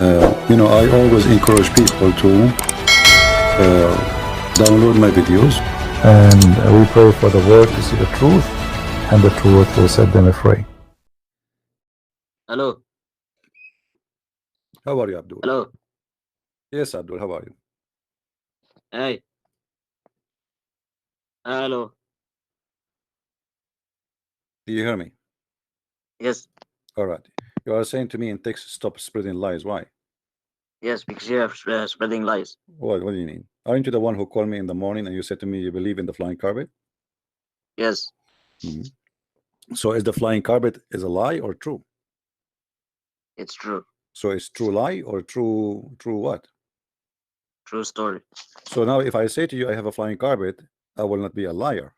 I always encourage people to download my videos. And we pray for the world to see the truth, and the truth will set them free. Hello. How are you, Abdul? Hello. Yes, Abdul, how are you? Hey. Hello. Do you hear me? Yes. All right. You are saying to me in text, stop spreading lies. Why? Yes, because you are spreading lies. What do you mean? Aren't you the one who called me in the morning and you said to me you believe in the flying carpet? Yes. So is the flying carpet is a lie or true? It's true. So it's true lie or true what? True story. So now if I say to you I have a flying carpet, I will not be a liar.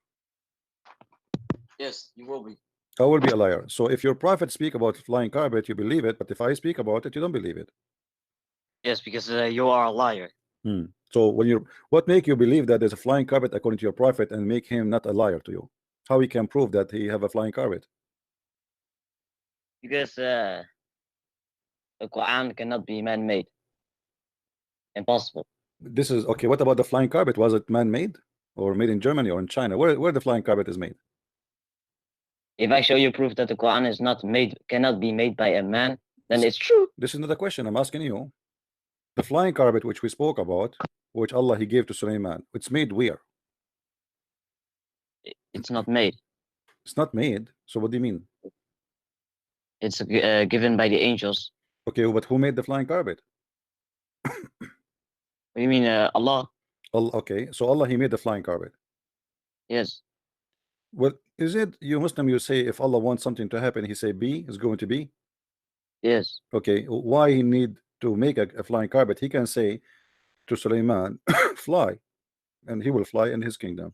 Yes, you will be. I will be a liar. So if your prophet speak about flying carpet, you believe it, but if I speak about it, you don't believe it. Yes, because you are a liar. So what make you believe that there's a flying carpet according to your prophet and make him not a liar to you? How he can prove that he have a flying carpet? Because the Quran cannot be man-made. Impossible. This is okay. What about the flying carpet? Was it man-made or made in Germany or in China? Where the flying carpet is made? If I show you proof that the Quran is not made, cannot be made by a man, then it's true. This is not a question. I'm asking you. The flying carpet which we spoke about, which Allah he gave to Sulaiman, it's made where? It's not made. It's not made. So what do you mean? It's given by the angels. Okay, but who made the flying carpet? What do you mean, Allah? Allah. Okay, so Allah he made the flying carpet. Yes. Well, is it you Muslim? You say if Allah wants something to happen, he say be is going to be. Yes. Okay, why he need to make a flying carpet? He can say to Sulaiman, fly, and he will fly in his kingdom.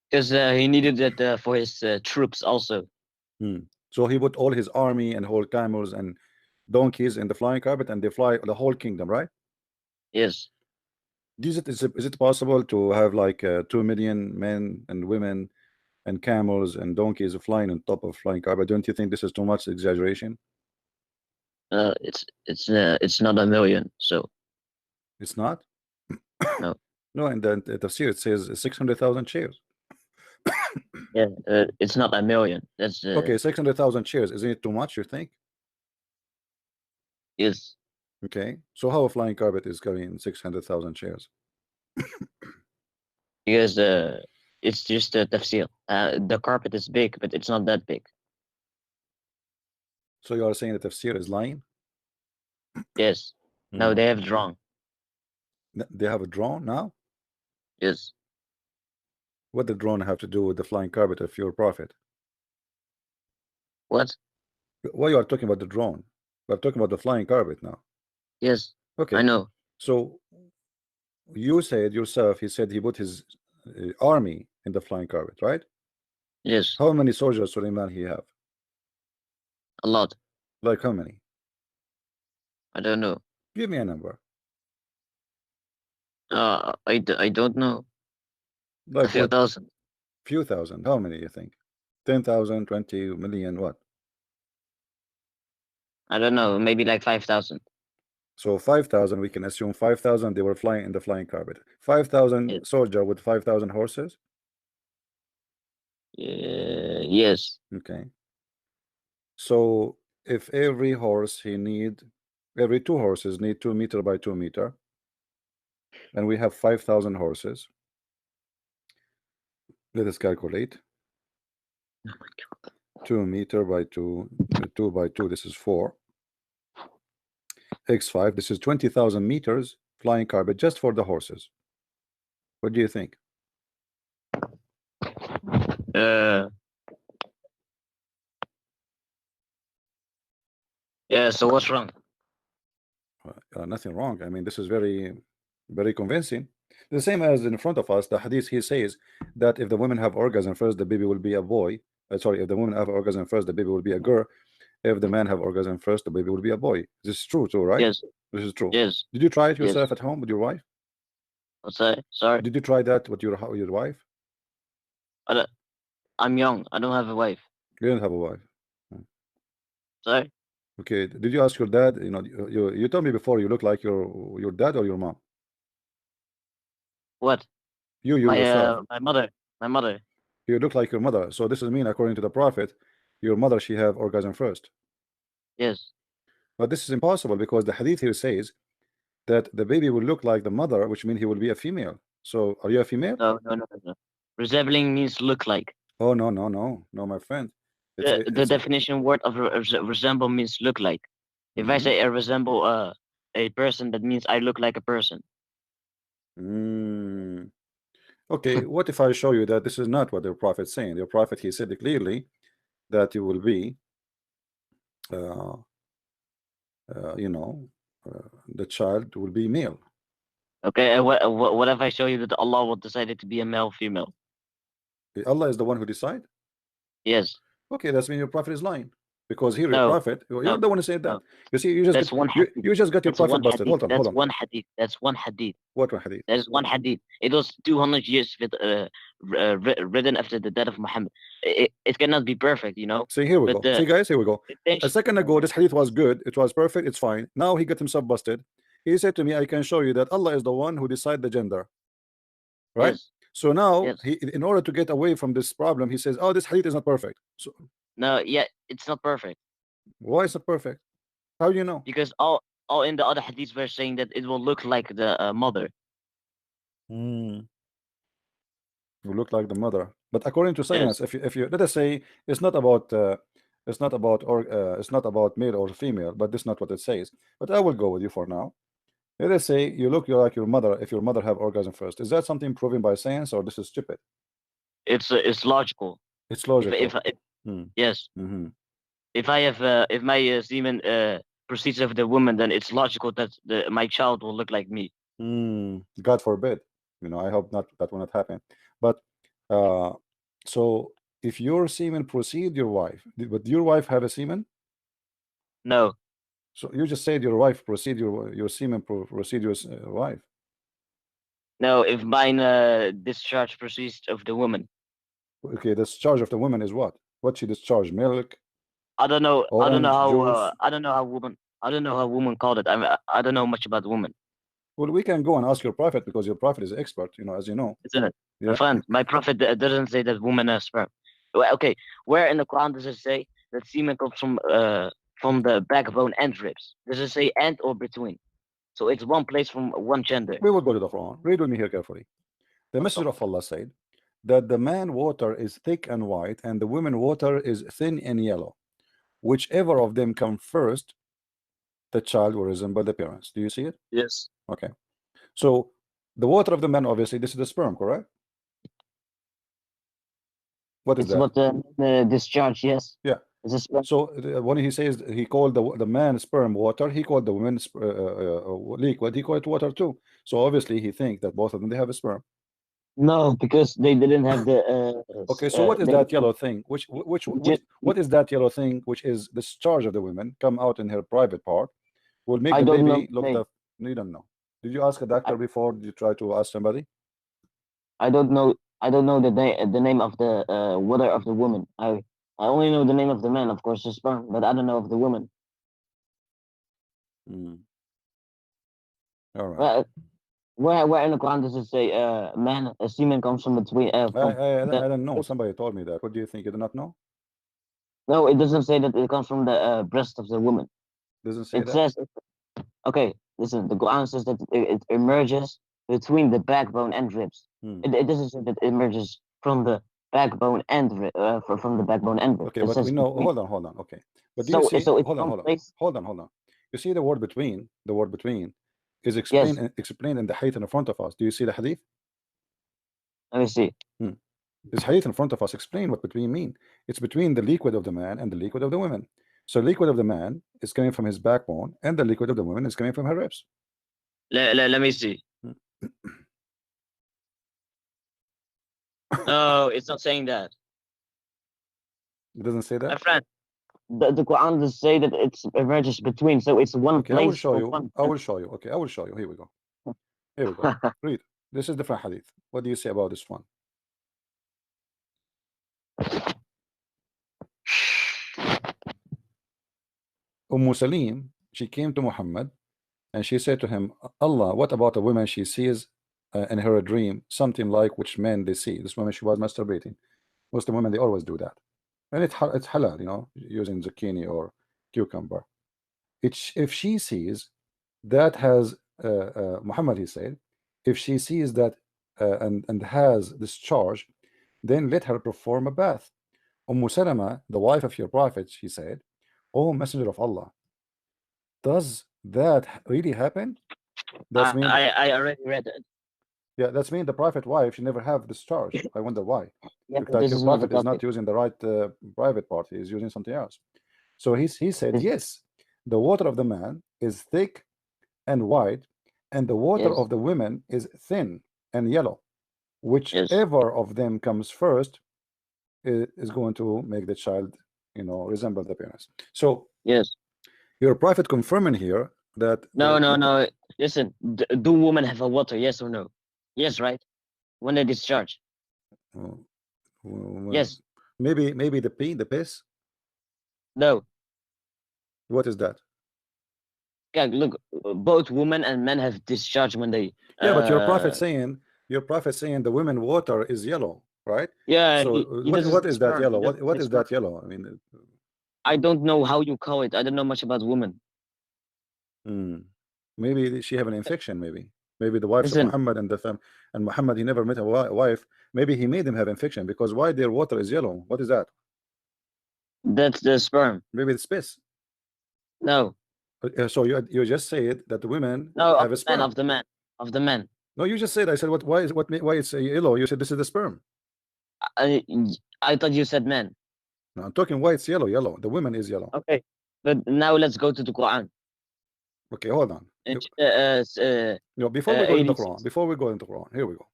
Because he needed it for his troops also. So he put all his army and whole camels and donkeys in the flying carpet, and they fly the whole kingdom, right? Yes. Is it possible to have like 2 million men and women and camels and donkeys flying on top of flying carpet? Don't you think this is too much exaggeration? It's not a million, so It's not. no. No, and then the tafsir it says 600,000 shares. Yeah, it's not a million. That's Okay, 600,000 shares. Isn't it too much? You think? yes. Okay, so how a flying carpet is carrying 600,000 shares? Because it's just a tafsir. The carpet is big, but it's not that big. So you are saying that tafsir is lying? Yes. No, they have drawn. They have a drone now? Yes. What the drone have to do with the flying carpet of your prophet? What? Why you are talking about the drone? We're talking about the flying carpet now. Yes. Okay. I know. So you said yourself, he said he put his army in the flying carpet, right? Yes. How many soldiers Suleiman he have? A lot. Like how many? I don't know. Give me a number. I don't know. Like A few what? thousand. Few thousand. How many you think? 10,000, 20 million, what? I don't know. Maybe like 5,000. So 5,000, we can assume 5,000 they were flying in the flying carpet. 5,000 Yes. soldier with 5,000 horses? Yes. Okay. So if every horse every 2 horses need 2 meter by 2 meter, and we have 5,000 horses, let us calculate. Oh my God. 2 meter by 2, 2 by 2, this is 4. X5, this is 20,000 meters flying carpet just for the horses. What do you think? Yeah, so what's wrong? Nothing wrong. I mean, this is very convincing. The same as in front of us, the hadith he says that if the women have orgasm first, the baby will be a boy. Sorry, if the woman have orgasm first, the baby will be a girl. If the man have orgasm first, the baby will be a boy. This is true too, right? Yes. This is true. Yes. Did you try it Yes. yourself at home with your wife? What's that? Sorry. Did you try that with your wife? I'm young. I don't have a wife. You don't have a wife. Sorry. Okay, did you ask your dad? You know, you told me before you look like your dad or your mom. What? You My yourself. my mother. My mother. You look like your mother. So this is mean according to the Prophet, your mother she have orgasm first. Yes. But this is impossible because the hadith here says that the baby will look like the mother, which means he will be a female. So are you a female? No, no, no, no, no. Resembling means look like. Oh no, my friend. The definition word of resemble means look like. If I Mhm. say I resemble a person, that means I look like a person. Mm. Okay, what if I show you that this is not what the Prophet saying? The Prophet he said clearly that you will be, uh, you know, the child will be male. Okay, and what if I show you that Allah will decide it to be a male, female? Allah is the one who decide. Yes. Okay, that's mean your Prophet is lying because here your No. Prophet, you're No. the one who said that. No. You see, you just That's get one hadith. you just got your That's Prophet one busted. hadith. Hold That's on. one hadith. That's one hadith. What one hadith? That is one hadith. It was 200 years with, written after the death of Muhammad. It cannot be perfect, you know. See, here we But go. See, guys, here we go. A intention. second ago, this hadith was good. It was perfect. It's fine. Now he got himself busted. He said to me, I can show you that Allah is the one who decide the gender. Right? Yes. So now, Yes. he, in order to get away from this problem, he says, oh, this hadith is not perfect. So No. Yeah. It's not perfect why is it perfect? How do you know? because all in the other hadiths were saying that it will look like the mother. You look like the mother. But according to Yes. science, if you let us say it's not about it's not about male or female, but this is not what it says. But I will go with you for now. Let us say you look like your mother if your mother have orgasm first. Is that something proven by science or this is stupid? It's logical. It's logical. If yes. Mm-hmm. If I have if my semen proceeds of the woman, then it's logical that my child will look like me. God forbid. You know, I hope not that will not happen. But so if your semen proceed your wife, but your wife have a semen? No. So you just said your wife proceed your semen proceed your wife. No, if mine discharge proceeds of the woman. Okay, the discharge of the woman is what? What she discharge? Milk? I don't know. I don't know Orange how. juice? I don't know how woman. I don't know how woman called it. I don't know much about women. Well, we can go and ask your prophet because your prophet is expert, you know, as you know. Isn't it? My Yeah. friend, my prophet doesn't say that woman has sperm. Okay, where in the Quran does it say that semen comes from the backbone and ribs? Does it say and or between? So it's one place from one gender. We will go to the Quran. Read with me here carefully. The Messenger of Allah said that the man water is thick and white and the woman water is thin and yellow. Whichever of them come first, the child will resemble the parents. Do you see it? Yes. Okay. So the water of the man, obviously, this is the sperm, correct? What is It's that? what the discharge. Yes. Yeah. It's a sperm. So when he says he called the man sperm water, he called the woman liquid. He called it water too. So obviously he thinks that both of them they have a sperm. No, because they didn't have the. Okay, so what is that yellow thing? Just, What is that yellow thing? Which is the discharge of the woman come out in her private part, will make I the don't know baby the look name. the. You don't know. Did you ask a doctor before? Did you try to ask somebody? I don't know. I don't know the name of the water of the woman. I only know the name of the man, of course, the sperm, but I don't know of the woman. All right. Where in the Quran does it say man a semen comes from between I the, don't know. Somebody told me that. What do you think? You do not know? no, it doesn't say that it comes from the breast of the woman. Doesn't say It that. says okay, listen, the Quran says that it emerges between the backbone and ribs. It doesn't say that it emerges from the backbone and from the backbone and ribs. Okay, It but says we know. between. Hold on. Okay, but do you So see? so it's Hold on. one place. You see the word between. The word between is Yes. explained in the hadith in front of us. Do you see the hadith? Let me see. This hadith in front of us explain what between mean. It's between the liquid of the man and the liquid of the woman. So liquid of the man is coming from his backbone, and the liquid of the woman is coming from her ribs. Let me see. No, it's not saying that. It doesn't say that. My friend, the Quran does say that it emerges between, so it's one Okay, place. I will show for you. one. I will show you. Okay, I will show you. Here we go. Here we go. Read. This is different hadith. What do you say about this one? Salim, she came to Muhammad and she said to him, Allah, what about a woman she sees in her dream something like which men they see? This woman, she was masturbating. Muslim women, they always do that. And it's halal, you know, using zucchini or cucumber. If she sees that has, Muhammad, he said, if she sees that and has discharge, then let her perform a bath. Salama, the wife of your prophet, she said, "O Messenger of Allah, does that really happen?" That's mean, I already read it. yeah, that's mean the prophet wife, she never have discharge. I wonder why. Yeah, If but like this your is not the prophet is not topic. using the right private part, he is using something else. So he said, This- yes, the water of the man is thick and white, and the water Yes, of the women is thin and yellow. yes, Whichever of them comes first is going to make the child, you know, resemble the parents. So yes. your prophet confirming here that No, no, no. Listen, do women have a water? Yes or no? Yes, right? When they discharge. uh, Yes. maybe the pee, the piss. No. What is that? Yeah, look, both women and men have discharge when they. Yeah, but your prophet saying the women water is yellow, right? Yeah, So he doesn't what say is that sperm. yellow? He doesn't What say is sperm. that yellow? I mean, I don't know how you call it. I don't know much about women. maybe she have an infection. Maybe the wives of Listen, Muhammad and the fam and Muhammad, he never met a wife. Maybe he made them have infection because why their water is yellow? What is that? that's the sperm. Maybe it's piss. No, So you just said that the women no, have a of the man, sperm. of the man, of the man. No, you just said. I said why it's yellow? You said this is the sperm. I, I thought you said men. No, I'm talking why it's yellow. The women is yellow. Okay, but now let's go to the Quran. Okay, hold on. Before we go to the 86. Quran, here we go.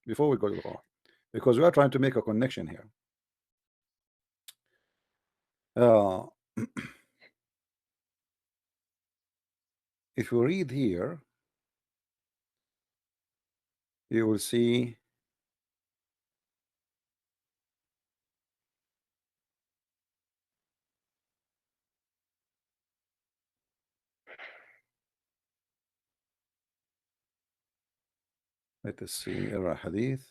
Before we go to the Quran, because we are trying to make a connection here. If you read here, you will see let us see hadith.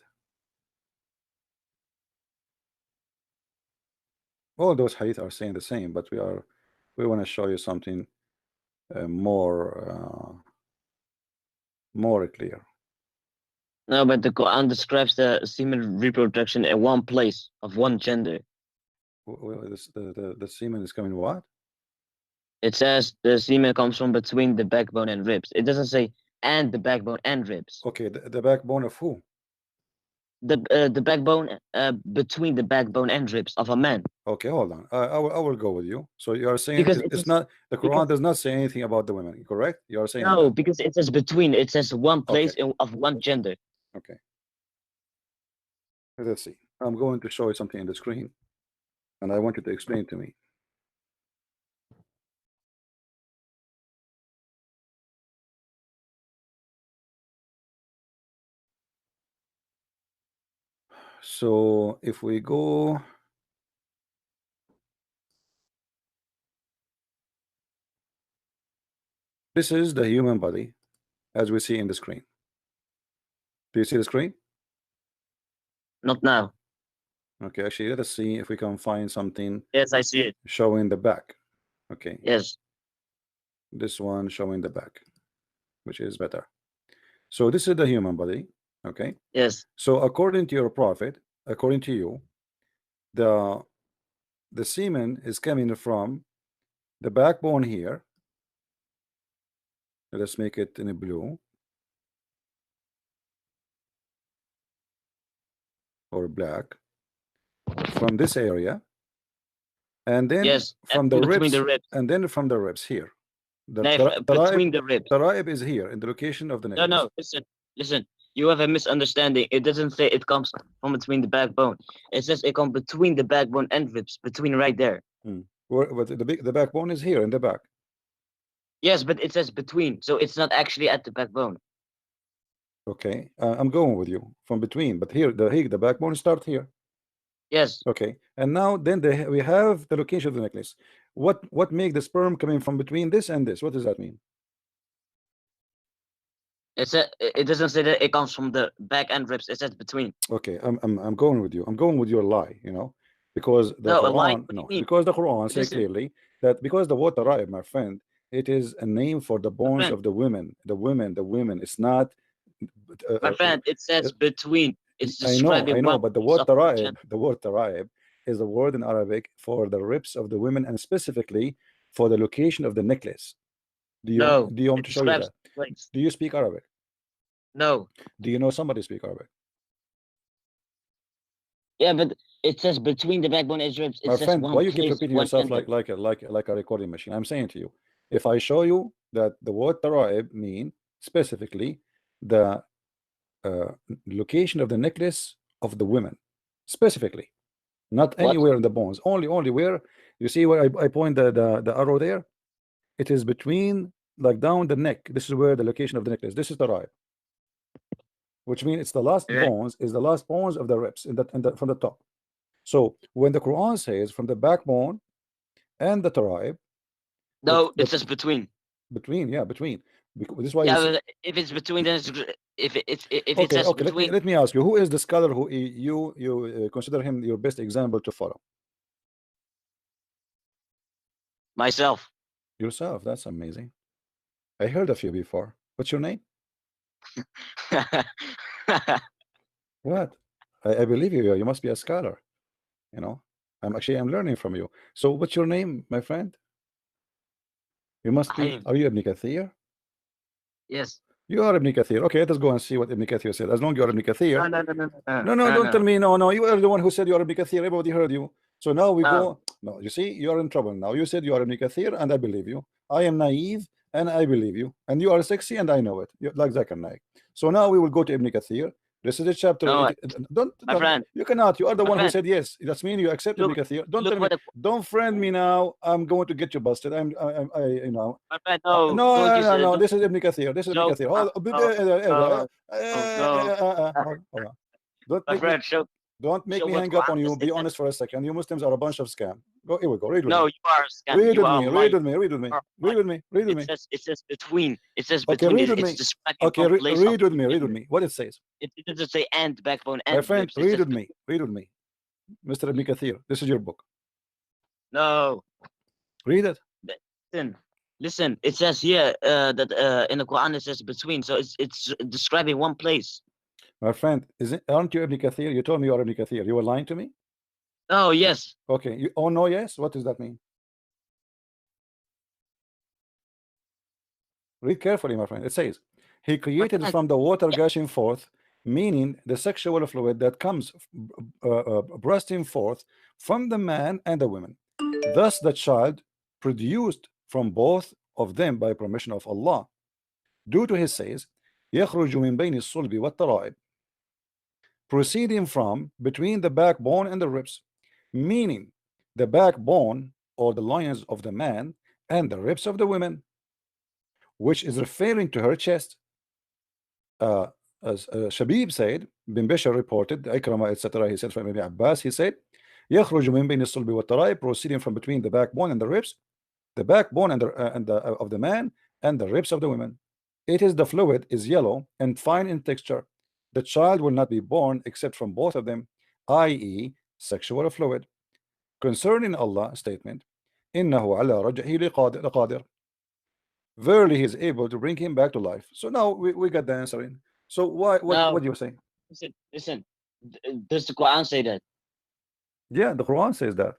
All those hadith are saying the same, but we want to show you something more clear. No, but the Quran describes the semen reproduction in one place of one gender. The semen is coming what? It says the semen comes from between the backbone and ribs. It doesn't say and the backbone and ribs. Okay, the backbone of who? The backbone between the backbone and ribs of a man. Okay, hold on. I will go with you. So you are saying Because it's not the Quran does not say anything about the women, correct? You are saying no, that. because it says between. It says one place Okay. of one gender. Okay. Let's see. I'm going to show you something in the screen, and I want you to explain to me. So if we go, this is the human body as we see in the screen. Do you see the screen? Not now. Okay, actually, let us see if we can find something. Yes, I see it. Showing the back. Okay. Yes. This one showing the back, which is better. So this is the human body. Okay. Yes. So according to your prophet, according to you, the semen is coming from the backbone here. Let's make it in a blue or black, from this area, and then Yes. from the between ribs, the ribs. and then from the ribs here. Between the ribs. The rib is here in the location of the necklace. No, listen. You have a misunderstanding. It doesn't say it comes from between the backbone. It says it comes between the backbone and ribs, between right there. But the backbone is here in the back. Yes, but it says between, so it's not actually at the backbone. Okay, I'm going with you from between, but here the backbone start here. Yes. Okay, and now then we have the location of the necklace. What make the sperm coming from between this and this? What does that mean? It doesn't say that it comes from the back and ribs. It says between. Okay, I'm going with you. I'm going with your lie, you know, because the No, a lie. Quran, What do you no, mean? because the Quran say Listen, clearly that because the water right, my friend, it is a name for the my bones friend, of the women, the women. It's not. my friend. It says between. It's I describing one know, but the piece word of the taraib, gender. the word taraib is a word in Arabic for the ribs of the women and specifically for the location of the necklace. No, Do you want it me to show you describes that? the place. Do you speak Arabic? No. Do you know somebody speak Arabic? Yeah, but it says between the backbone and ribs. It My says friend, why one you keep place, repeating one yourself gender. like a recording machine? I'm saying to you, if I show you that the word taraib mean specifically the location of the necklace of the women, specifically, not What? anywhere in the bones, only where you see where I point the arrow there. It is between, like, down the neck. This is where the location of the necklace. This is the right, which means it's the last Okay. bones, is the last bones of the ribs in the from the top. So when the Quran says from the backbone and the tribe, No, it the says between. between, yeah, between. This is why you Yeah, see. but if it's between, then if it Okay, says okay. between Let me ask you, who is the scholar who you consider him your best example to follow? myself. Yourself. That's amazing. I heard of you before. What's your name? What? I believe you. You must be a scholar. You know, I'm learning from you. So what's your name, my friend? You must be. I Are you Ibn Kathir? yes. You are Ibn Kathir. Okay, let us go and see what Ibn Kathir said. As long as you are Ibn Kathir. No, don't tell No. me. No, you are the one who said you are Ibn Kathir. Everybody heard you. So now we No. go. No, you see, you are in trouble now. You said you are Ibn Kathir, and I believe you. I am naive, and I believe you. And you are sexy, and I know it. You're like Zakir Naik. So now we will go to Ibn Kathir. This is the chapter No, 80. Don't, my friend. you cannot. You are the My one who friend. said yes. That means you accept Ibn Look, Kathir. Don't look tell me. what the Don't friend me now. I'm going to get you busted. You know. my friend. No, No, don't use no. don't This is Ibn Kathir. This is Ibn joke. Kathir. No, no. Hold on. Don't My make me friend, don't make me show what hang up Quran on you. says. Be honest for a second. You Muslims are a bunch of scam. Go, here we go. Read with No, me. you are a scam. Read You with are me. lying. Read with me. You are Read lying. with me. Read with me. It says between. It says Okay, between. read with It's me. describing Okay, one place of read with me. Read with gender. me. What it says. It doesn't say and backbone My and friend, ribs. It read says with me. Read with me. Mr. Ibn Kathir. This is your book. no. Read it. Listen. It says here that in the Quran it says between. So it's describing one place. My friend, aren't you Ibn Kathir? You told me you are Ibn Kathir. You were lying to me? Oh yes. Okay. Oh no, yes. What does that mean? Read carefully, my friend. It says, he created from the water gushing forth, meaning the sexual fluid that comes bursting forth from the man and the woman. Thus the child produced from both of them by permission of Allah. Due to his says, يخرج من بين الصلب والترائب, proceeding from between the backbone and the ribs, meaning the backbone or the loins of the man and the ribs of the women, which is referring to her chest. As Shabib said, Bin Bishar reported, Ikrama, etc. He said from Ibn Abbas, he said, يخرج من بين الصلب والترائب, proceeding from between the backbone and the ribs, the backbone and of the man and the ribs of the women. It is the fluid is yellow and fine in texture. The child will not be born except from both of them, i.e., sexual fluid. Concerning Allah statement, إنه على رجعه لقادر. Verily he is able to bring him back to life. So now we got the answer in. So what No. do you say? Listen. Does the Quran say that? Yeah, the Quran says that.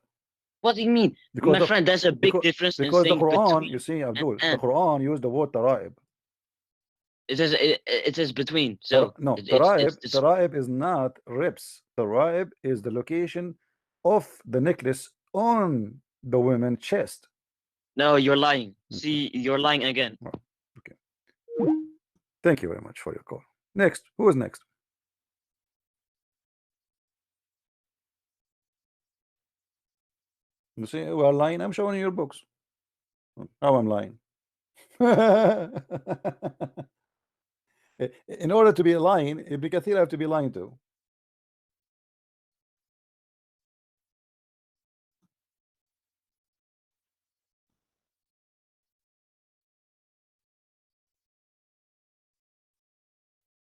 What do you mean, Because my friend? There's a big difference in because the saying Quran, between you see, Abdul, the and. Quran used the word taraib. It says between. So No, it's taraib is not ribs. Taraib is the location of the necklace on the women's chest. no, you're lying. See, you're lying again. Well, okay. Thank you very much for your call. Next, who is next? You see, we are lying. I'm showing you your books. Now I'm lying. In order to be lying, Ibn Kathir have to be lying to.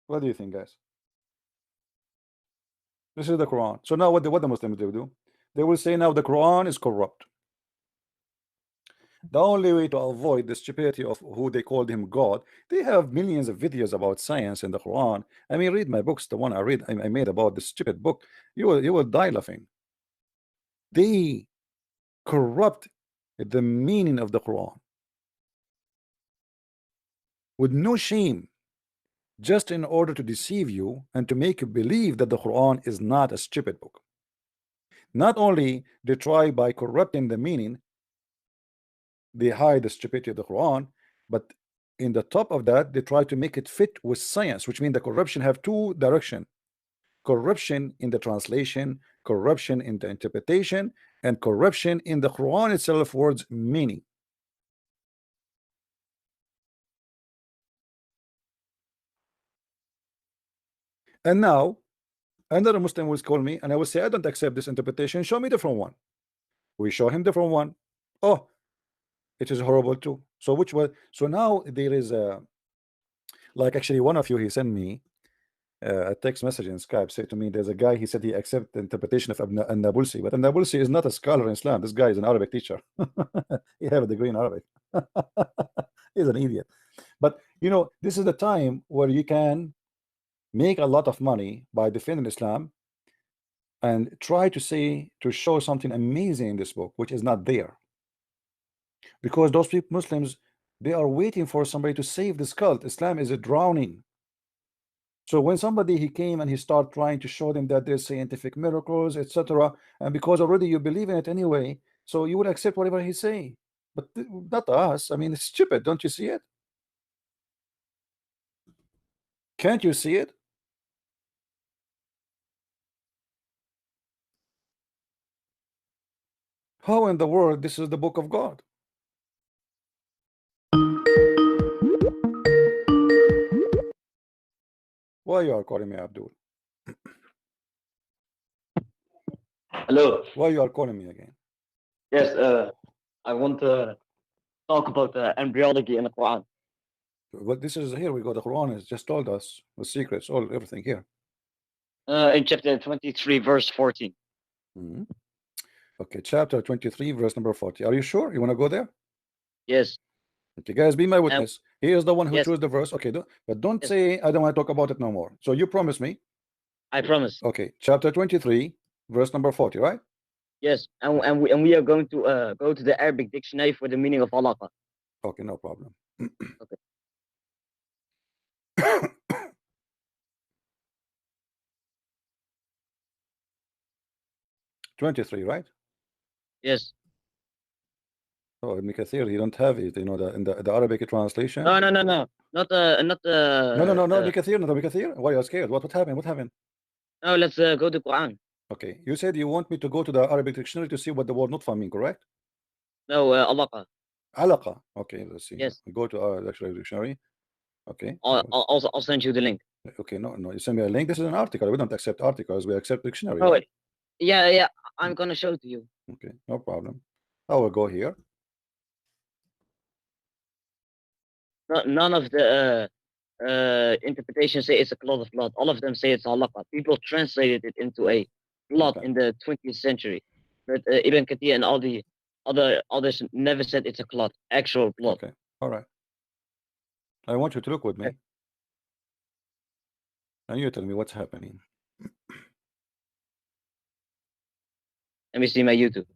What do you think, guys? This is the Quran. So now what the Muslims do? They will say now the Quran is corrupt. The only way to avoid the stupidity of who they called him God, they have millions of videos about science in the Quran. I mean, read my books, the one I made about this stupid book. You will die laughing. They corrupt the meaning of the Quran with no shame, just in order to deceive you and to make you believe that the Quran is not a stupid book. Not only they try by corrupting the meaning, they hide the stupidity of the Quran, but in the top of that, they try to make it fit with science, which means the corruption have two direction: corruption in the translation, corruption in the interpretation, and corruption in the Quran itself words meaning. And now another Muslim will call me and I will say, I don't accept this interpretation, show me different one. We show him different one. Oh, it is horrible too. So which one? So now there is a, like, actually one of you, he sent me a text message in Skype, say to me, there's a guy, he said he accepts the interpretation of An-Nabulsi, but An-Nabulsi is not a scholar in Islam. This guy is an Arabic teacher. He have a degree in Arabic. He's an idiot. But you know, this is the time where you can make a lot of money by defending Islam and try to show something amazing in this book, which is not there. Because those people, Muslims, they are waiting for somebody to save this cult. Islam is a drowning. So when somebody he came and he started trying to show them that there's scientific miracles, etc., and because already you believe in it anyway, so you would accept whatever he say. But not us. I mean, it's stupid. Don't you see it? Can't you see it? How in the world this is the book of God? Why you are calling me, Abdul? Hello. Why you are calling me again? Yes, I want to talk about embryology in the Quran. But this is here we go. The Quran has just told us the secrets, all everything here. In chapter 23, verse 14. Mhm. Okay, chapter 23, verse number 40. Are you sure you want to go there? Yes. Okay, guys, be my witness. He is the one who yes. chose the verse. Okay, but don't Yes. say I don't want to talk about it no more. So you promise me? I promise. Okay, chapter 23, verse number 40, right? Yes, and we are going to go to the Arabic dictionary for the meaning of halaqa. Okay, no problem. Okay. 23, right? Yes. Oh, Ibn Kathir, you don't have it, you know, in the Arabic translation. No, not No, Ibn Kathir, not Ibn Kathir. Why are you scared? What happened? What happened? No, let's go to Quran. Okay, you said you want me to go to the Arabic dictionary to see what the word nutfa mean, correct? No, alaqa. Alaqa. Okay, let's see. Yes. Go to our dictionary. Okay. I'll send you the link. Okay, no, you send me a link. This is an article. We don't accept articles. We accept dictionary. Oh, right? yeah. I'm gonna show it to you. Okay, no problem. I will go here. None of the interpretations say it's a cloud of blood. All of them say it's halaqa. People translated it into a blood in the 20th century, but Ibn Kathir and all the others never said it's a clot, actual blood. Okay, all right. I want you to look with me, and you tell me what's happening. Let me see my YouTube.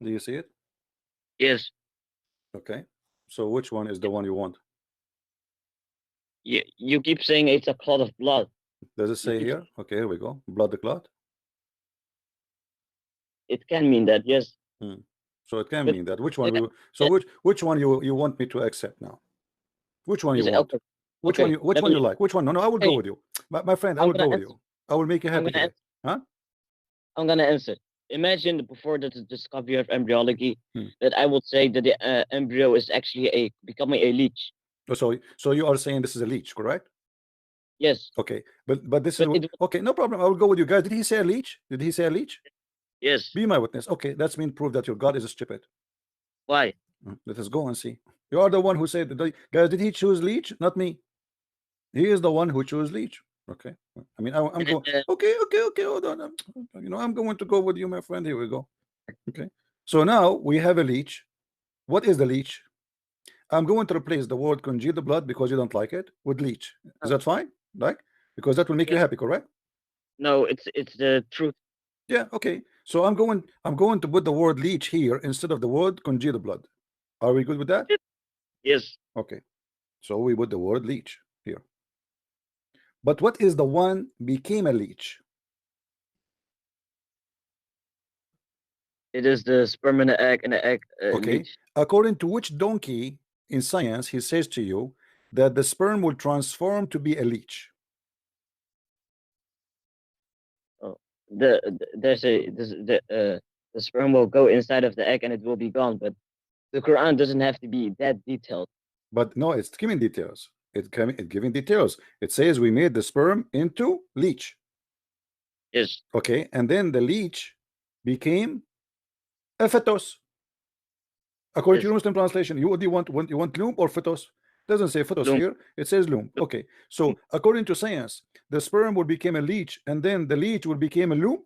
Do you see it? Yes. Okay. So which one is the one you want? You keep saying it's a clot of blood. Does it say here? Okay, here we go. Blood the clot. It can mean that, yes. So it can mean that. Which one? Which one you want me to accept now? Which one you want? Which one you like? Which one? No, I will go with you, my friend. I will go with you. I will make you happy. Huh? I'm gonna answer. Imagine before the discovery of embryology, that I would say that the embryo is actually becoming a leech. So you are saying this is a leech, correct? Yes, Okay, but this is but it was, okay. No problem. I will go with you guys. Did he say a leech? Did he say a leech? yes. Be my witness. Okay, that's mean prove that your God is stupid. Why? Let us go and see. You are the one who said that. Guys, did he choose leech? Not me. He is the one who chose leech. Okay. I mean, I'm going. Okay. Hold on. I'm going to go with you, my friend. Here we go. Okay. So now we have a leech. What is the leech? I'm going to replace the word congeal the blood because you don't like it with leech. Is that fine? Like, because that will make you happy, correct? No, it's the truth. Yeah. Okay. So I'm going to put the word leech here instead of the word congeal the blood. Are we good with that? Yes. Okay. So we put the word leech here. But what is the one became a leech? It is the sperm and the egg and the egg Okay. leech. According to which donkey in science he says to you that the sperm will transform to be a leech? Oh, the sperm will go inside of the egg and it will be gone. But the Quran doesn't have to be that detailed. But no, it's giving details. It's giving details. It says we made the sperm into leech. Yes. Okay, and then the leech became a fetus. According to Yes. your Muslim translation, you want loom or fetus? Doesn't say fetus Loom. here. It says loom. Okay, so according to science, the sperm will become a leech, and then the leech will become a loom.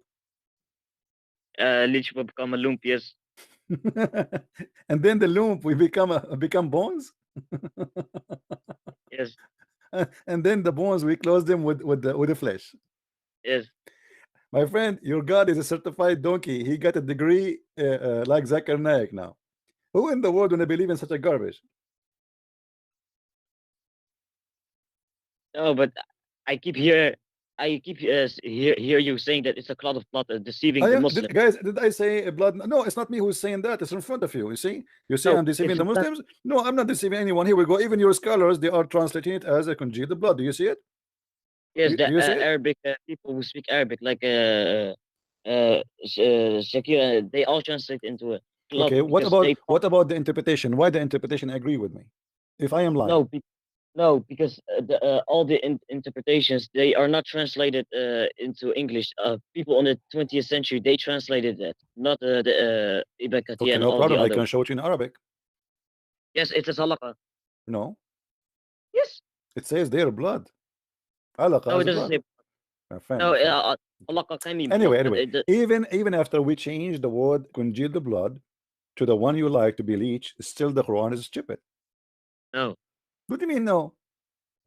Leech will become a loom. Yes. And then the loom will become bones. Yes. And then the bones we close them with the flesh. Yes. My friend, your God is a certified donkey. He got a degree like Zakir Naik now. Who in the world gonna believe in such a garbage? No, but I keep hear you saying that it's a cloud of blood deceiving the Muslim. Guys, did I say blood? No, it's not me who's saying that. It's in front of you. You see, No, I'm deceiving it's the not. Muslims. No, I'm not deceiving anyone. Here we go. Even your scholars, they are translating it as a congealed blood. Do you see it? Yes, Do the you see it? Arabic people who speak Arabic, like Shakira, they all translate into a cloud Okay. because they what about the interpretation? Why the interpretation agree with me? If I am lying. no, no, because all the interpretations they are not translated into English. People in the 20th century they translated that, not the Ibn Kathir Okay, and no all the problem. I other. can show it in Arabic. Yes, it's a salaqa. No, Yes. it says their blood. Alaqa No, it is doesn't blood. say. My friend, No, my friend. salaqa can mean blood, but Anyway, even after we change the word congeal the blood to the one you like to be leech, still the Quran is stupid. no. What do you mean no?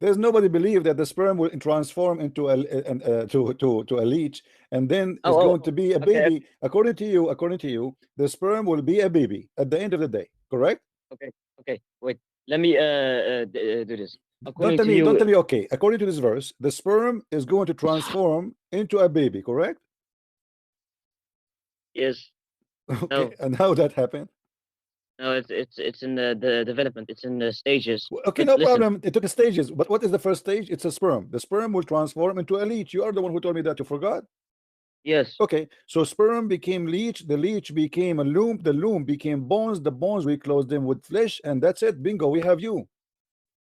There's nobody believe that the sperm will transform into to a leech, and then it's going to be a Okay, baby. According to you, the sperm will be a baby at the end of the day. Correct? okay. Wait, let me do this. Don't According tell to me. you, Don't tell me. Okay. According to this verse, the sperm is going to transform into a baby. Correct? yes. Okay. No, And how that happened? no, it's in the development. It's in the stages. Okay, But no listen, problem. It took stages. But what is the first stage? It's a sperm. The sperm will transform into a leech. You are the one who told me that. You forgot? yes. Okay, so sperm became leech, the leech became a loom, the loom became bones, the bones we closed them with flesh, and that's it. Bingo, we have you.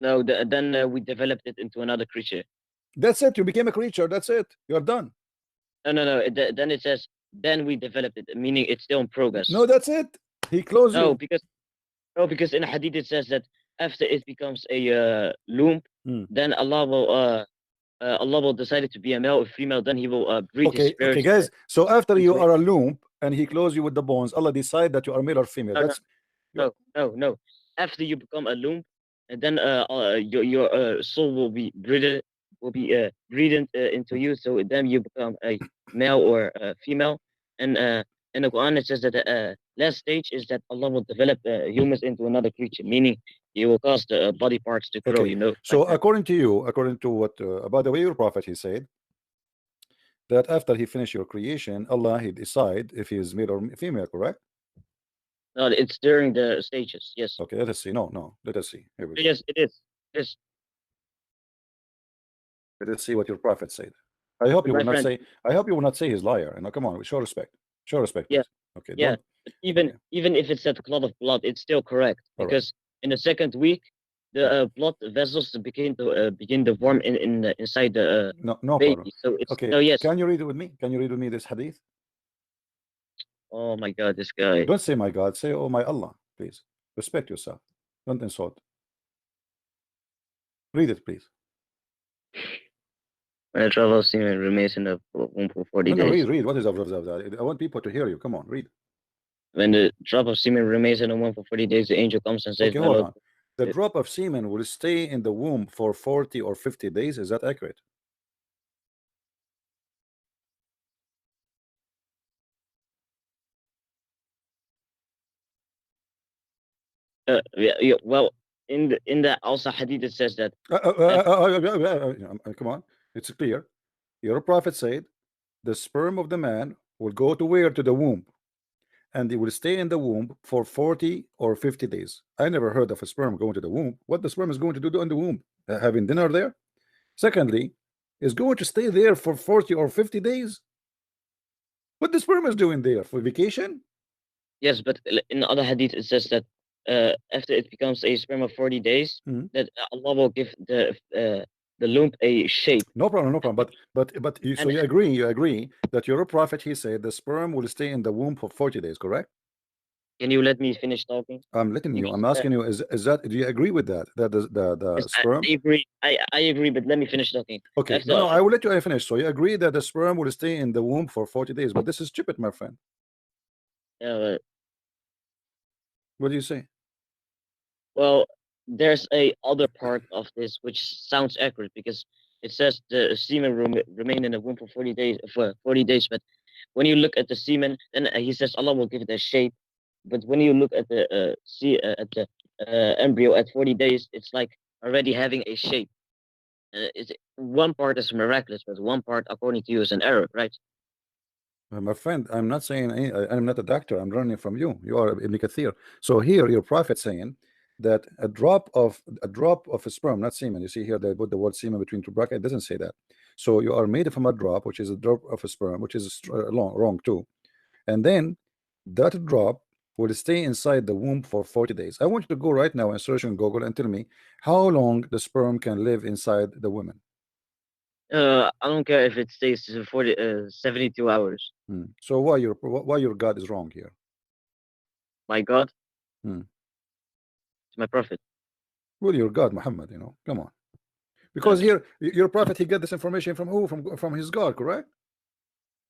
No, then we developed it into another creature. That's it. You became a creature. That's it. You're done. No. Then it says then we developed it, meaning it's still in progress. No, that's it. He closed No, you. because in Hadith it says that after it becomes a loom, then Allah will decide it to be a male or female. Then He will breathe His spirit. Okay, guys. So after you are a loom and he closed you with the bones, Allah decide that you are male or female. No. After you become a loom, and then your soul will be breathed into you. So then you become a male or a female. And in the Quran it says that the last stage is that Allah will develop humans into another creature, meaning He will cause the body parts to grow. Okay. So like according to you, according to what about the way your prophet, he said that after he finished your creation, Allah he decide if he is male or female, correct? no, it's during the stages. Yes. Okay, let us see. No, let us see. Here we go. Yes, it is. Yes. Let us see what your prophet said. I hope you will not friend, say. I hope you will not say he's liar. And come on, show respect. Show respect. Yeah. Okay. Yeah. Even if it's a clot of blood, it's still correct because in the second week, the blood vessels begin to form inside the No baby. problem. So it's Okay, no, yes. can you read it with me? Can you read with me this hadith? Oh my God, this guy. Don't say my God, say oh my Allah, please. Respect yourself. Don't insult. Read it, please. When a drop of semen remains in the womb for 40 No, days. read. What is that? I want people to hear you. Come on, read. When the drop of semen remains in the womb for 40 days, the angel comes and says, Okay, "My hold Lord." on. The drop of semen will stay in the womb for 40 or 50 days. Is that accurate? Yeah, well, in the also hadith it says that. Come on, it's clear. Your prophet said the sperm of the man will go to where? To the womb, and it will stay in the womb for 40 or 50 days. I never heard of a sperm going to the womb. What the sperm is going to do in the womb? Having dinner there? Secondly, is going to stay there for 40 or 50 days? What the sperm is doing there? For vacation? Yes, but in the other hadith it says that after it becomes a sperm of 40 days, that Allah will give the lump a shape. No problem, no problem. But so you agree that your prophet, he said the sperm will stay in the womb for 40 days, correct? Can you let me finish talking? I'm letting you. I'm asking you. Is that? Do you agree with that? That the Yes, sperm? I agree. I agree, but let me finish talking. Okay. After, No, I will let you finish. So you agree that the sperm will stay in the womb for 40 days, but this is stupid, my friend. What do you say? Well, there's a other part of this which sounds accurate because it says the semen remain in the womb for 40 days. For 40 days, but when you look at the semen, then he says Allah will give it a shape. But when you look at the embryo at 40 days, it's like already having a shape. One part is miraculous, but one part, according to you, is an error, right? My friend, I'm not saying I'm not a doctor. I'm learning from you. You are Ibn Kathir. So here, your prophet saying that a drop of a sperm, not semen. You see here they put the word semen between two brackets. It doesn't say that. So you are made from a drop, which is a drop of a sperm, which is wrong too. And then that drop will stay inside the womb for 40 days. I want you to go right now and search on Google and tell me how long the sperm can live inside the woman. I don't care if it stays 72 hours. So why your God is wrong here? My God? It's my prophet. Well, your God, Muhammad, you know, come on. Because here, your prophet, he got this information from who? From his God, correct?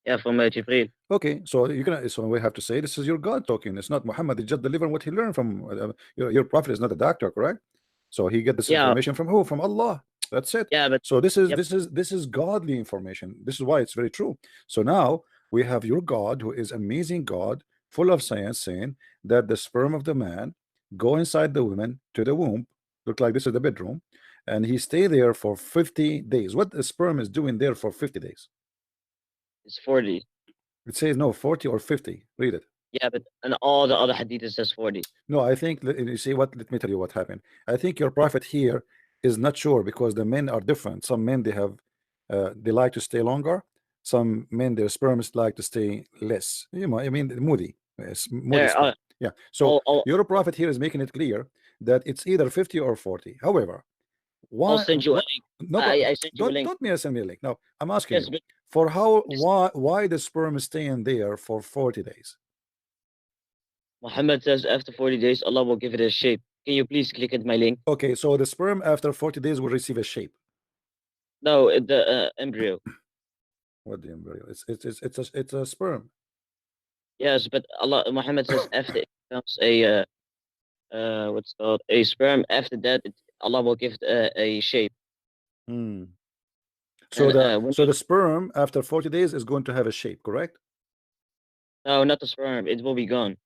Yeah, from Jibreel. Okay, so so we have to say this is your God talking. It's not Muhammad. He just delivering what he learned from your prophet is not a doctor, correct? So he get this information from who? From Allah. That's it. Yeah, but so this is godly information. This is why it's very true. So now we have your God, who is amazing God, full of science, saying that the sperm of the man go inside the woman to the womb. Look like this is the bedroom, and he stay there for 50 days. What the sperm is doing there for 50 days? It's 40. It says no 40 or 50. Read it. Yeah, but and all the other hadith says 40. No, I think you see what. Let me tell you what happened. I think your prophet here is not sure because the men are different. Some men they like to stay longer. Some men their sperms like to stay less. You know, I mean, moody. Yeah. So your prophet here is making it clear that it's either 50 or 40. However, why? I'll send you a link. No, I sent you a link. Don't me send me a link. No, I'm asking you for why the sperm is staying there for 40 days. Muhammad says after 40 days, Allah will give it a shape. Can you please click at my link? Okay, so the sperm after 40 days will receive a shape. No, the embryo. What the embryo? It's a sperm. Yes, but Muhammad says after it becomes a what's called a sperm. After that, Allah will give a shape. So the sperm after 40 days is going to have a shape, correct? No, not the sperm. It will be gone.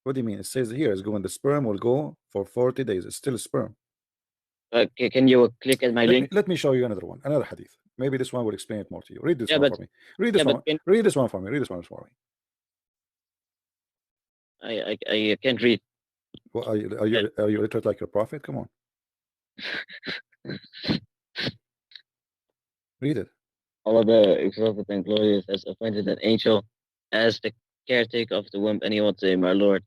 What do you mean? It says here it's going. The sperm will go for 40 days. It's still a sperm. Can you click at my link? Let me show you another one, another hadith. Maybe this one will explain it more to you. Read this one for me. Read this one. Read this one for me. Read this one for me. I can't read. Well, are you literate like your prophet? Come on. Read it. Allah the exalted and glorious has appointed an angel as the caretaker of the womb, and he will say, "My Lord,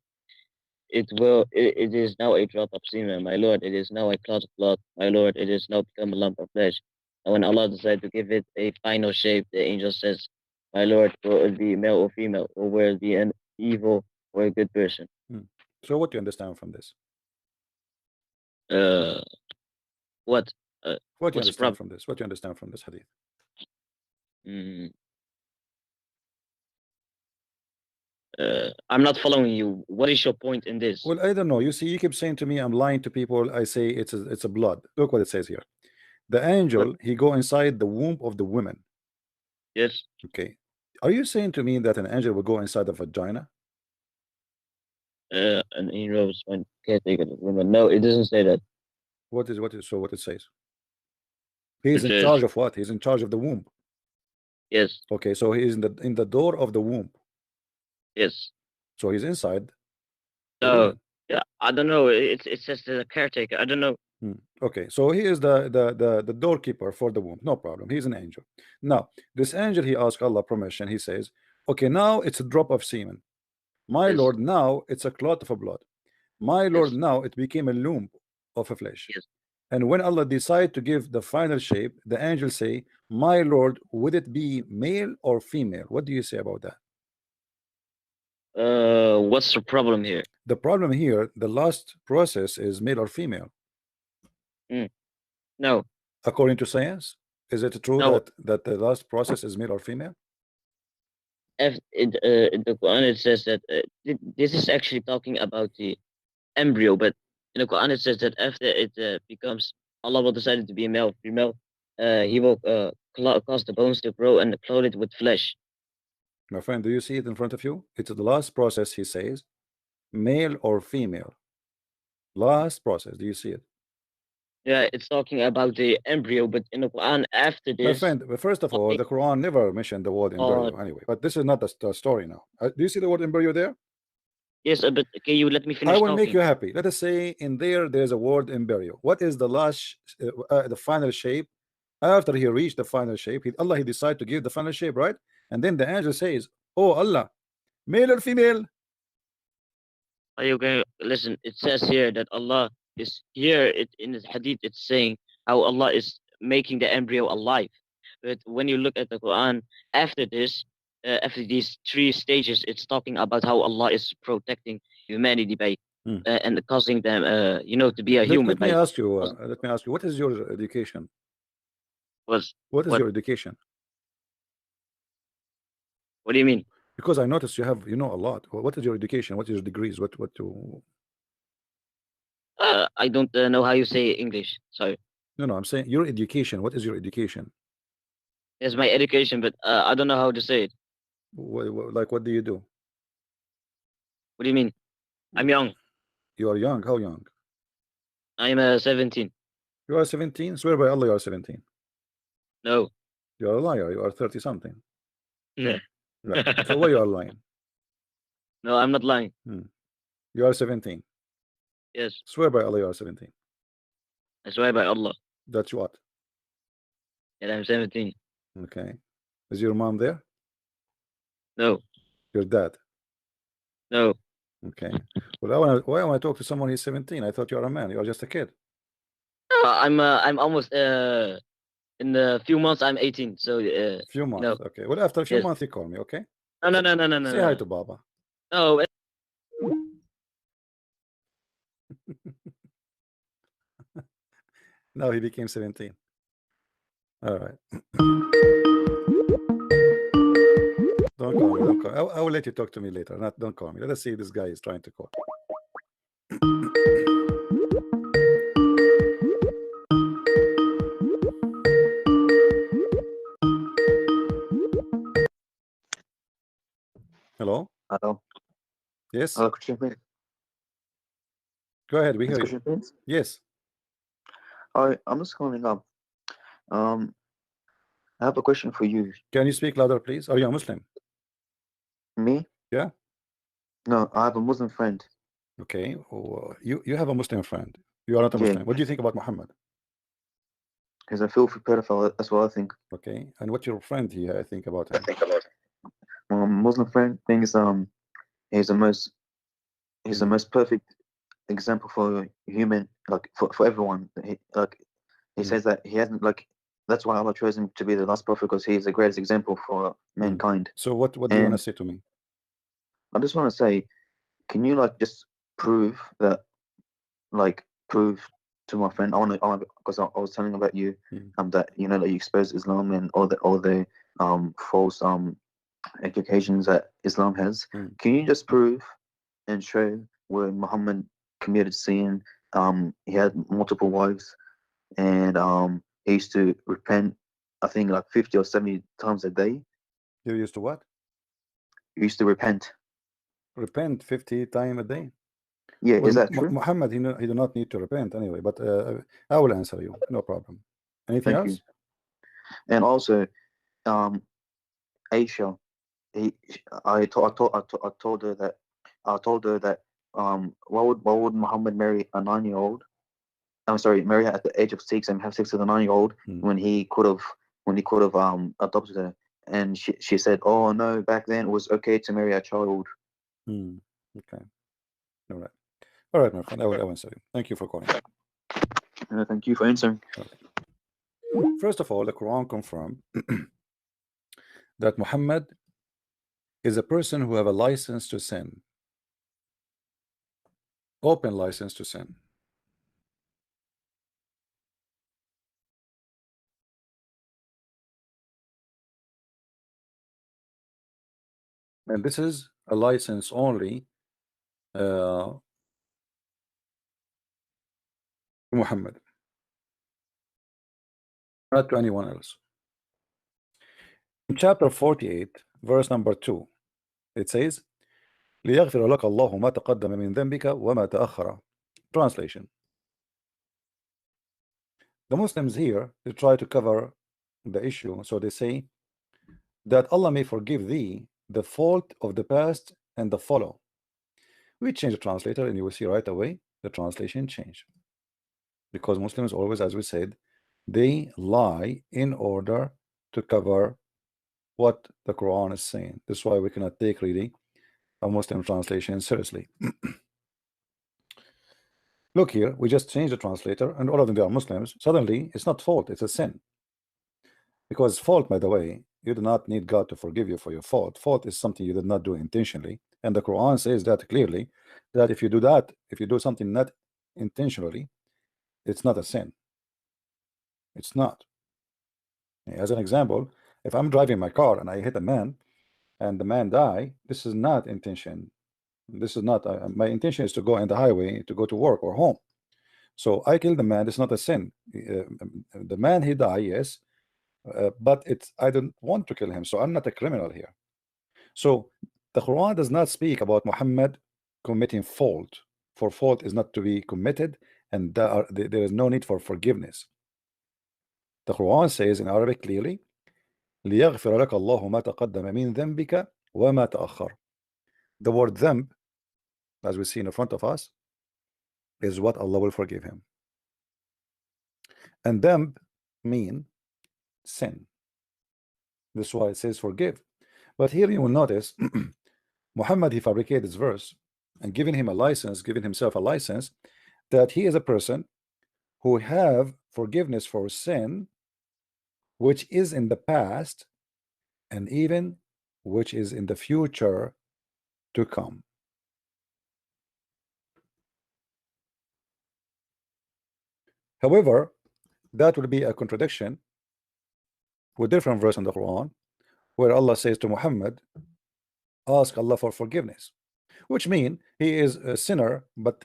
it is now a drop of semen, my Lord. It is now a clot of blood, my Lord. It is now become a lump of flesh. And when Allah decided to give it a final shape, the angel says, my Lord, will it be male or female, or will it be an evil or a good person? So what do you understand from this? What? What do you What's the understand problem? from this? What do you understand from this hadith? I'm not following you. What is your point in this? Well, I don't know. You see, you keep saying to me, I'm lying to people. I say it's a blood. Look what it says here. The angel, he go inside the womb of the woman. Yes. Okay. Are you saying to me that an angel will go inside the vagina? An angel is one caretaker of the woman. No, it doesn't say that. What is so what it says? He's in charge of what? He's in charge of the womb. Yes. Okay, so he's in the door of the womb. Yes. So he's inside. No, yeah, I don't know. It says the caretaker. I don't know. Okay, so he is the doorkeeper for the womb. No problem. He's an angel. Now, this angel, he asks Allah permission. He says, okay, now it's a drop of semen. My Yes. Lord, now it's a clot of blood. My Lord, Yes. now it became a lump of a flesh. Yes. And when Allah decide to give the final shape, the angel say, my Lord, would it be male or female? What do you say about that? What's the problem here? The problem here, the last process is male or female. No. According to science, is it true No. that the last process is male or female? In the Quran it says that this is actually talking about the embryo, but in the Quran it says that after it becomes, Allah will decide to be a male or female, He will cause the bones to grow and clothe it with flesh. My friend, do you see it in front of you? It's the last process, he says, male or female. Last process, do you see it? Yeah, it's talking about the embryo, but in the Quran after this. My friend, first of all, the Quran never mentioned the word embryo anyway, but this is not the story now. Do you see the word embryo there? Yes, but can you let me finish? I will make you happy. Let us say in there's a word embryo. What is the last, the final shape? After he reached the final shape, Allah, he decided to give the final shape, right? And then the angel says, oh Allah, male or female? Are you going to listen? It says here that Allah is here. In the hadith, it's saying how Allah is making the embryo alive. But when you look at the Quran, after this, after these three stages, it's talking about how Allah is protecting humanity by and causing them, to be a human. Let me ask you. What is your education? What is your education? What do you mean? Because I noticed you know a lot. What is your education? What is your degrees? What to? I don't know how you say English. Sorry. No, I'm saying your education. What is your education? It's my education, but I don't know how to say it. Like, what do you do? What do you mean? I'm young. You are young. How young? I'm 17. You are 17? Swear by Allah, you are 17. No. You are a liar. You are 30 something. Yeah. Right. So why you are lying? No, I'm not lying. You are 17. Yes. Swear by Allah, you are 17. I swear by Allah. That's what? And I'm 17. Okay. Is your mom there? No. Your dad? No. Okay. Well, why want to talk to someone who's 17? I thought you are a man. You are just a kid. I'm almost in a few months I'm 18. So few months. Okay. Well, after a few months you call me. Okay. No. Say hi to Baba. No. No, he became 17. All right. Don't call me. Don't call. I will let you talk to me later. Don't call me. Let us see if this guy is trying to call. Hello. Hello. Yes. Hello, could you hear me? Go ahead. We hear you. You. Yes. Hi, I'm just calling up. I have a question for you. Can you speak louder, please? Are you a Muslim? Me? Yeah. No, I have a Muslim friend. Okay. Oh, you have a Muslim friend. You are not a Muslim. What do you think about Muhammad? He's a filthy pedophile. That's what I think. Okay. And what's your friend here? I think about him. My Muslim friend thinks he's the most he's the most perfect example for human, like for everyone. He says that he hasn't, like, that's why Allah chose him to be the last prophet, because he is the greatest example for mankind. So what do you want to And say to me? I just want to say, can you like just prove that, like prove to my friend? I want to, because I was telling about you, that you know that you exposed Islam and all the false implications that Islam has. Can you just prove and show where Muhammad committed sin? He had multiple wives, and he used to repent, I think like 50 or 70 times a day. You used to what? He used to repent. Repent 50 times a day? Yeah, Well, is that true? Muhammad, he do not need to repent anyway, but I will answer you, no problem. Anything Thank else? you. And also, Aisha, I told her that why would Muhammad marry a 9-year-old? I'm sorry, marry her at the age of 6 and have sex with a 9-year-old when he could have adopted her. And she said, oh no, back then it was okay to marry a child. Okay. All right, my friend, I will answer you. Thank you for calling. Thank you for answering. First of all, the Quran confirmed that Muhammad is a person who have a license to sin, open license to sin. And this is a license only Muhammad, not to anyone else. In chapter 48, verse number 2, it says, ليغفر لك الله ما تقدم من ذنبك وما تأخر. Translation. The Muslims here, they try to cover the issue, so they say that Allah may forgive thee the fault of the past and the follow. We change the translator and you will see right away the translation change, because Muslims always, as we said, they lie in order to cover what the Quran is saying. That's why we cannot take really a Muslim translation seriously. Look here, we just changed the translator and all of them, they are Muslims. Suddenly it's not fault, it's a sin. Because fault, by the way, you do not need God to forgive you for your fault. Fault is something you did not do intentionally, and the Quran says that clearly, that if you do that, if you do something not intentionally, it's not a sin. It's not. As an example, if I'm driving my car and I hit a man and the man die, this is not intention. This is not my intention is to go in the highway to go to work or home. So I kill the man. It's not a sin. The man, he die, yes, but it's, I don't want to kill him, so I'm not a criminal here. So the Quran does not speak about Muhammad committing fault, for fault is not to be committed, and there is no need for forgiveness. The Quran says in Arabic clearly, ليغفر لك الله ما تقدم من ذنبك وما تأخر. The word ذنب, as we see in front of us, is what Allah will forgive him. And ذنب mean sin. This is why it says forgive. But here you will notice Muhammad, he fabricated this verse and giving him a license, giving himself a license, that he is a person who have forgiveness for sin which is in the past and even which is in the future to come. However, that will be a contradiction with different verse in the Quran where Allah says to Muhammad, ask Allah for forgiveness, which mean he is a sinner, but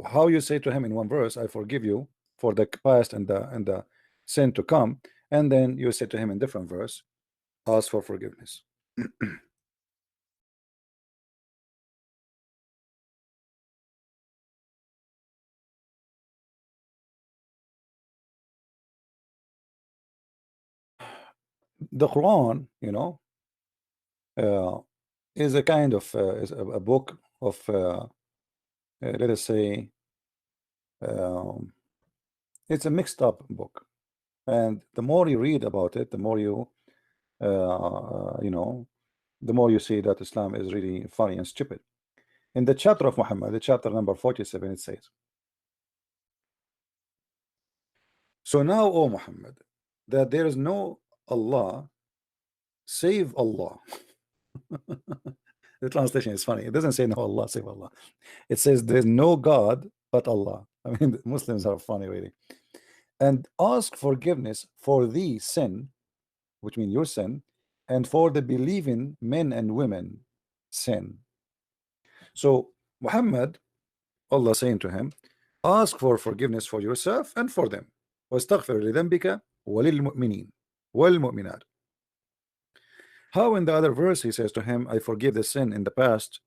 how you say to him in one verse, I forgive you for the past and the sin to come, and then you say to him in different verse, ask for forgiveness. The Quran, you know, is a kind of is a book of let us say it's a mixed up book, and the more you read about it, the more you you know, the more you see that Islam is really funny and stupid. In the chapter of Muhammad, the chapter number 47, it says, so now, O Muhammad, that there is no Allah save Allah. The translation is funny. It doesn't say no Allah save Allah. It says there's no God but Allah. I mean, the Muslims are funny, really. And ask forgiveness for the sin, which means your sin, and for the believing men and women sin. So Muhammad, Allah saying to him, ask for forgiveness for yourself and for them. واستغفر لذنبك وللمؤمنين والمؤمنات. How in the other verse he says to him, I forgive the sin in the past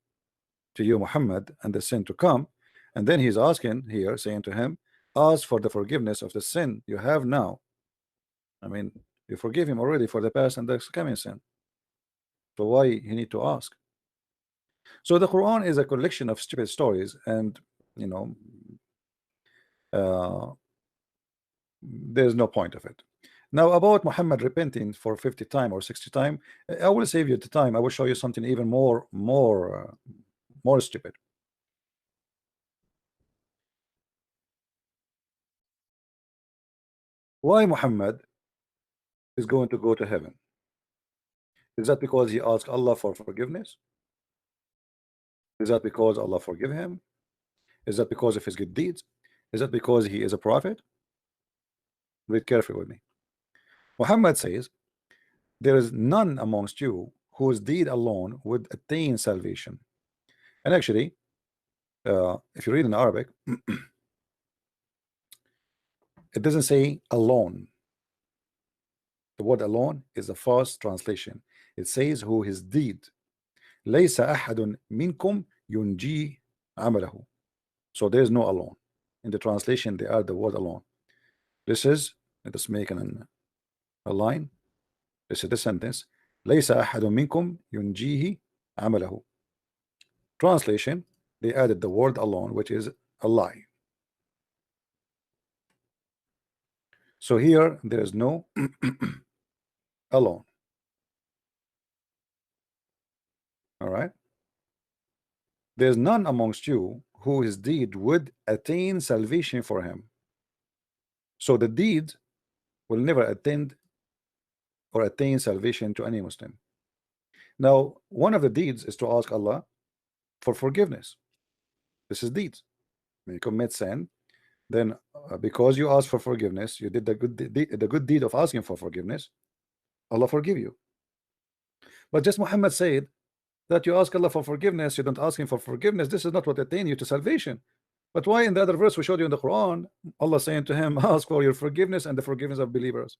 to you, Muhammad, and the sin to come. And then he's asking here, saying to him, ask for the forgiveness of the sin you have now. I mean, you forgive him already for the past and the coming sin. So why he need to ask? So the Quran is a collection of stupid stories, and you know, there's no point of it. Now about Muhammad repenting for 50 times or 60 times, I will save you the time. I will show you something even more stupid. Why Muhammad is going to go to heaven? Is that because he asked Allah for forgiveness? Is that because Allah forgive him? Is that because of his good deeds? Is that because he is a prophet? Read carefully with me. Muhammad says, there is none amongst you whose deed alone would attain salvation. And actually, if you read in Arabic, it doesn't say alone. The word alone is a false translation. It says who his deed. ليس أحد منكم ينجي عمله. So there is no alone. In the translation, they add the word alone. This is, let us make a line. This is the sentence. ليس أحد منكم ينجيه عمله. Translation, they added the word alone, which is a lie. So here there is no alone. All right. There's none amongst you who his deed would attain salvation for him. So the deed will never attain salvation to any Muslim. Now, one of the deeds is to ask Allah for forgiveness. This is deeds. When you commit sin, then because you ask for forgiveness, you did the good deed of asking for forgiveness, Allah forgive you. But just Muhammad said that you ask Allah for forgiveness, you don't ask him for forgiveness. This is not what attain you to salvation. But why in the other verse we showed you in the Quran, Allah saying to him, ask for your forgiveness and the forgiveness of believers.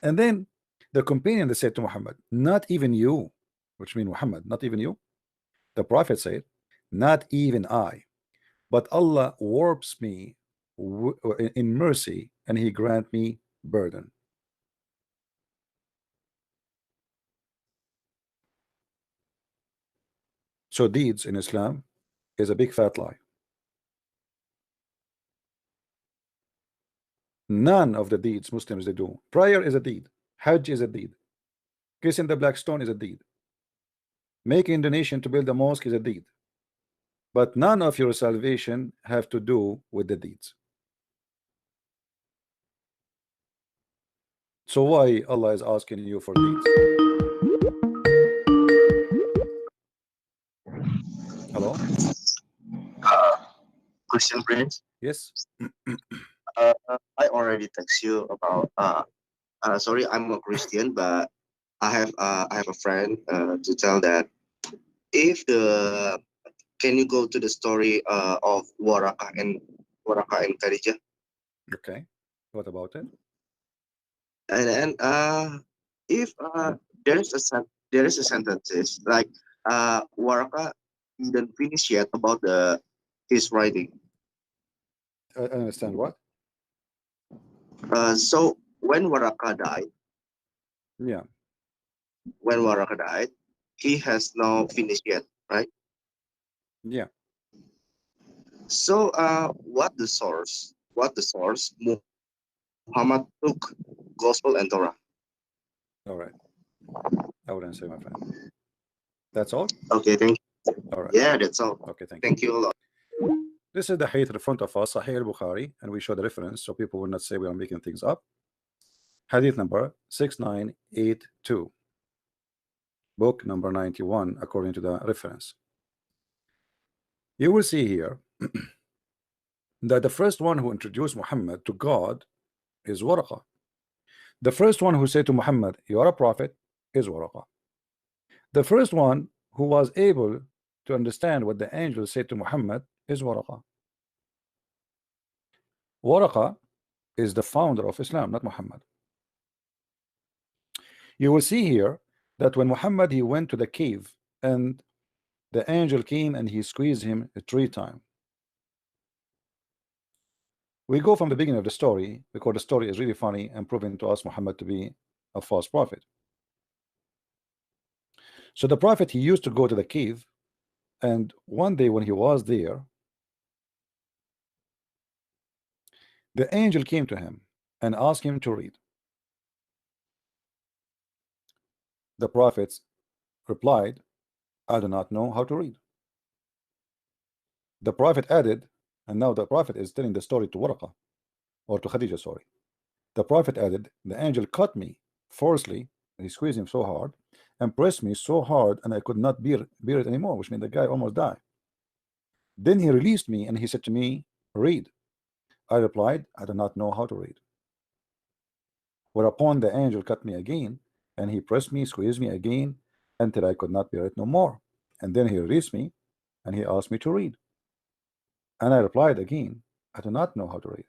And then the companion, they said to Muhammad, not even you, which means Muhammad, not even you. The Prophet said, not even I, but Allah warps me in mercy and he grant me burden. So deeds in Islam is a big fat lie. None of the deeds Muslims they do. Prayer is a deed. Hajj is a deed. Kissing the black stone is a deed. Making donation to build a mosque is a deed. But none of your salvation have to do with the deeds. So why Allah is asking you for deeds? Hello? Christian Prince. Yes. I already text you about. Sorry, I'm a Christian, but I have a friend to tell that if can you go to the story of Waraka and Khadijah? Okay. What about it? And then if there is a sentences like Waraka didn't finish yet about his writing. I understand what? So when Waraka died, Yeah. He has not finished yet, right? Yeah. So what the source? Muhammad took Gospel and Torah. All right. I would answer, my friend. That's all. Okay, thank you. All right. Yeah, that's all. Okay, thank you. Thank you a lot. This is the hadith in front of us, Sahih al-Bukhari, and we show the reference so people will not say we are making things up. Hadith number 6982, book number 91, according to the reference. You will see here that the first one who introduced Muhammad to God is Waraqa. The first one who said to Muhammad, "You are a prophet," is Waraqa. The first one who was able to understand what the angel said to Muhammad is Waraqa. Waraqa is the founder of Islam, not Muhammad. You will see here that when Muhammad he went to the cave and the angel came and he squeezed him 3 times. We go from the beginning of the story because the story is really funny and proving to us Muhammad to be a false prophet. So the prophet, he used to go to the cave, and one day when he was there, the angel came to him and asked him to read. The prophet replied, "I do not know how to read." The prophet added, and now the prophet is telling the story to Waraqa, or to Khadija, sorry. The prophet added, "The angel cut me forcefully," he squeezed him so hard, and pressed me so hard, and I could not bear it anymore, which means the guy almost died. Then he released me, and he said to me, "Read." I replied, "I do not know how to read." Whereupon the angel cut me again, and he pressed me, squeezed me again, until I could not bear it no more. And then he released me, and he asked me to read. And I replied again, "I do not know how to read."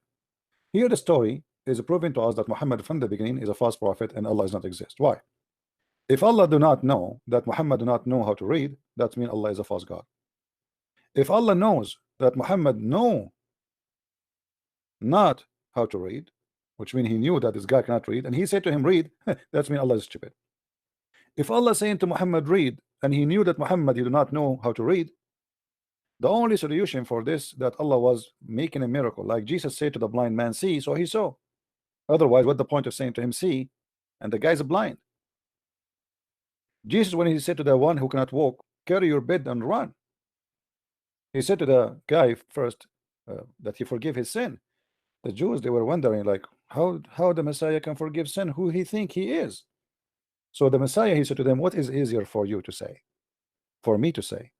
Here the story is proving to us that Muhammad from the beginning is a false prophet and Allah does not exist. Why? If Allah do not know that Muhammad do not know how to read, that means Allah is a false God. If Allah knows that Muhammad know not how to read, which means he knew that this guy cannot read, and he said to him, "Read," that means Allah is stupid. If Allah saying to Muhammad, "Read," and he knew that Muhammad he do not know how to read, the only solution for this that Allah was making a miracle, like Jesus said to the blind man, "See," so he saw. Otherwise, what the point of saying to him, "See," and the guy's blind? Jesus, when he said to the one who cannot walk, "Carry your bed and run," he said to the guy first that he forgive his sin. The Jews, they were wondering like how the Messiah can forgive sin, who he think he is. So the Messiah, he said to them, "What is easier for you to say? For me to say,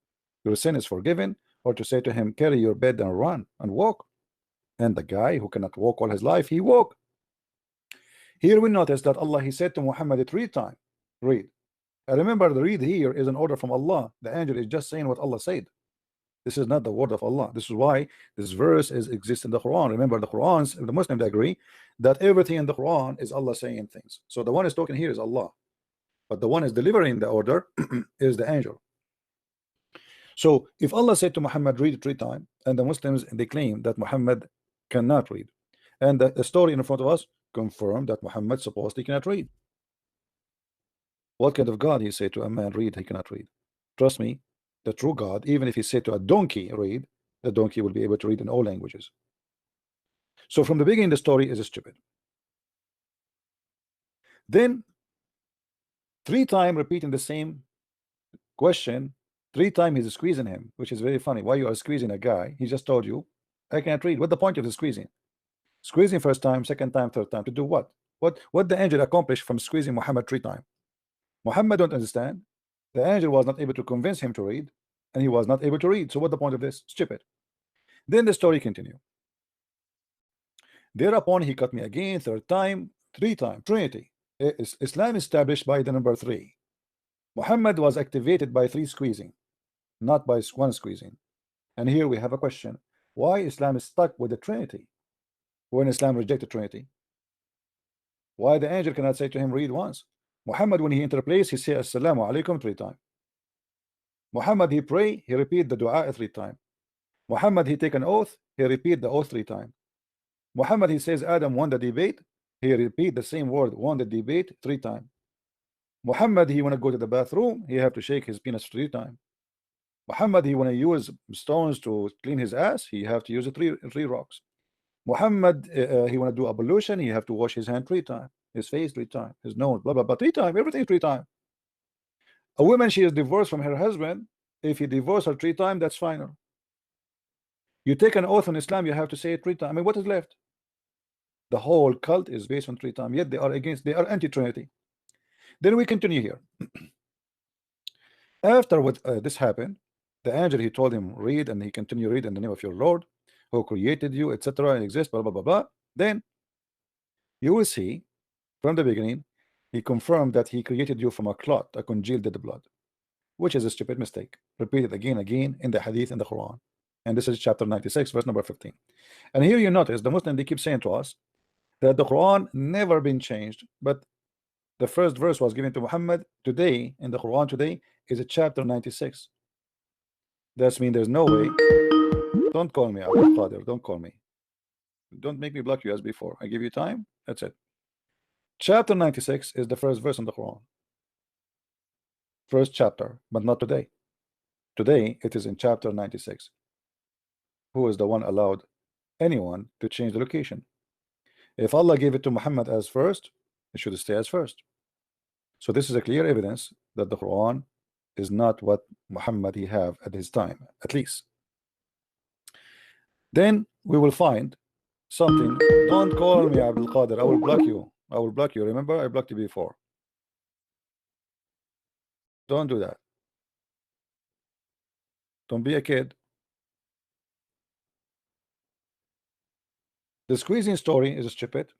your sin is forgiven, or to say to him, carry your bed and run and walk?" And the guy who cannot walk all his life, he walked. Here we notice that Allah, he said to Muhammad 3 times, "Read." And remember, the read here is an order from Allah. The angel is just saying what Allah said. This is not the word of Allah. This is why this verse exists in the Quran. Remember, the Qurans, the Muslims agree that everything in the Quran is Allah saying things. So the one is talking here is Allah, but the one is delivering the order is the angel. So if Allah said to Muhammad, "Read" 3 times, and the Muslims, they claim that Muhammad cannot read, and the story in front of us confirmed that Muhammad supposedly cannot read. What kind of God he said to a man, "Read," he cannot read? Trust me, the true God, even if he said to a donkey, "Read," the donkey will be able to read in all languages. So from the beginning, the story is stupid. Then 3 times repeating the same question, 3 times he's squeezing him, which is very funny. Why you are squeezing a guy? He just told you, "I can't read." What the point of the squeezing? Squeezing first time, second time, third time, to do what? What the angel accomplished from squeezing Muhammad 3 times? Muhammad don't understand. The angel was not able to convince him to read, and he was not able to read. So what the point of this? Stupid. Then the story continue. Thereupon he cut me again, 3rd time, 3 times, Trinity. Islam established by the number 3. Muhammad was activated by 3 squeezing, not by 1 squeezing. And here we have a question: why Islam is stuck with the Trinity when Islam rejected Trinity? Why the angel cannot say to him, "Read" once? Muhammad, when he enter a place, he say "Assalamu alaikum" 3 times. Muhammad, he pray, he repeat the dua 3 times. Muhammad, he take an oath, he repeat the oath 3 times. Muhammad, he says Adam won the debate, he repeat the same word, won the debate 3 times. Muhammad, he want to go to the bathroom, he have to shake his penis 3 times. Muhammad, he want to use stones to clean his ass, he have to use 3 rocks. Muhammad, he want to do ablution, he have to wash his hand 3 times, his face 3 times, his nose, blah blah blah, 3 times, everything 3 times. A woman, she is divorced from her husband, If you divorce her 3 times, that's final. You take an oath in Islam, you have to say it 3 times. I mean, what is left? The whole cult is based on 3 times, yet they are against, they are anti-Trinity. Then we continue here. After what this happened, the angel, he told him, read, and he continued, read in the name of your Lord who created you, etc., and exists, blah blah blah blah. Then you will see from the beginning he confirmed that he created you from a clot, a congealed dead blood, which is a stupid mistake, repeated again in the hadith in the Quran. And this is chapter 96, verse number 15. And here you notice the Muslim, they keep saying to us that the Quran never been changed, but the first verse was given to Muhammad today in the Quran today is a chapter 96. That means there's no way. Don't call me Abdul Qadir, don't call me. Don't make me block you as before. I give you time, that's it. Chapter 96 is the first verse in the Quran. First chapter, but not today. Today it is in chapter 96. Who is the one allowed anyone to change the location? If Allah gave it to Muhammad as first, it should stay as first. So this is a clear evidence that the Quran is not what Muhammad he have at his time, at least. Then we will find something. Don't call me Abdul Qadir, I will block you. I will block you. Remember, I blocked you before. Don't do that. Don't be a kid. The squeezing story is stupid.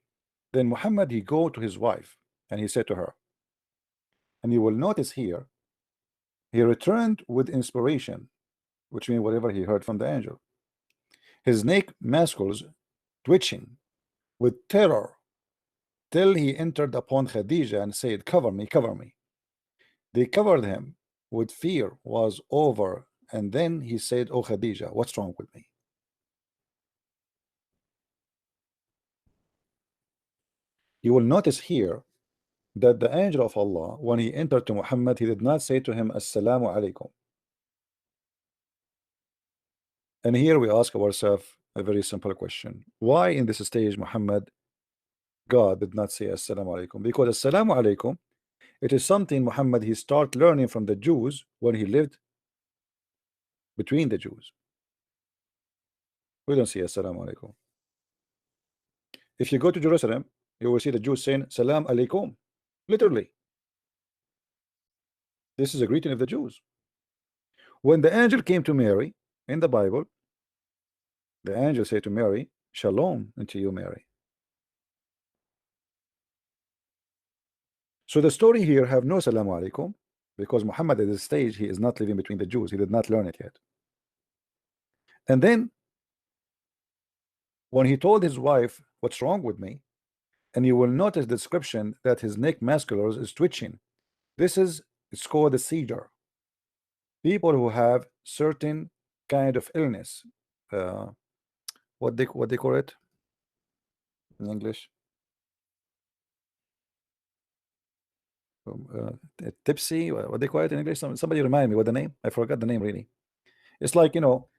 Then Muhammad, he go to his wife and he said to her, and you will notice here, he returned with inspiration, which means whatever he heard from the angel. His neck muscles twitching with terror till he entered upon Khadijah and said, cover me, cover me. They covered him with fear was over, and then he said, oh Khadijah, what's wrong with me? You will notice here that the angel of Allah, when he entered to Muhammad, he did not say to him, Assalamu alaikum. And here we ask ourselves a very simple question. Why in this stage Muhammad, God did not say Assalamu alaikum? Because Assalamu alaikum, it is something Muhammad he start learning from the Jews when he lived between the Jews. We don't see Assalamu alaikum. If you go to Jerusalem, you will see the Jews saying Salam alaikum, literally. This is a greeting of the Jews. When the angel came to Mary in the Bible, the angel said to Mary, Shalom unto you, Mary. So the story here have no Salamu alaikum, because Muhammad at this stage he is not living between the Jews. He did not learn it yet. And then when he told his wife, what's wrong with me? And you will notice the description that his neck musculars is twitching. This is, it's called a seizure. People who have certain kind of illness, what they call it in English, tipsy, what they call it in English. Somebody remind me what the name, I forgot the name really. It's like, you know,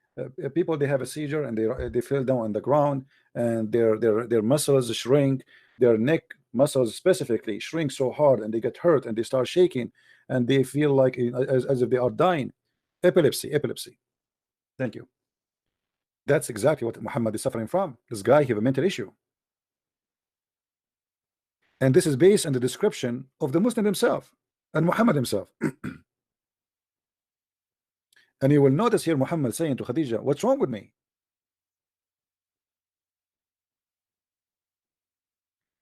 people, they have a seizure and they fell down on the ground and their muscles shrink, their neck muscles specifically shrink so hard, and they get hurt and they start shaking and they feel like as if they are dying. Epilepsy. Thank you. That's exactly what Muhammad is suffering from. This guy, he have a mental issue. And this is based on the description of the Muslim himself and Muhammad himself. And you will notice here Muhammad saying to Khadijah, what's wrong with me?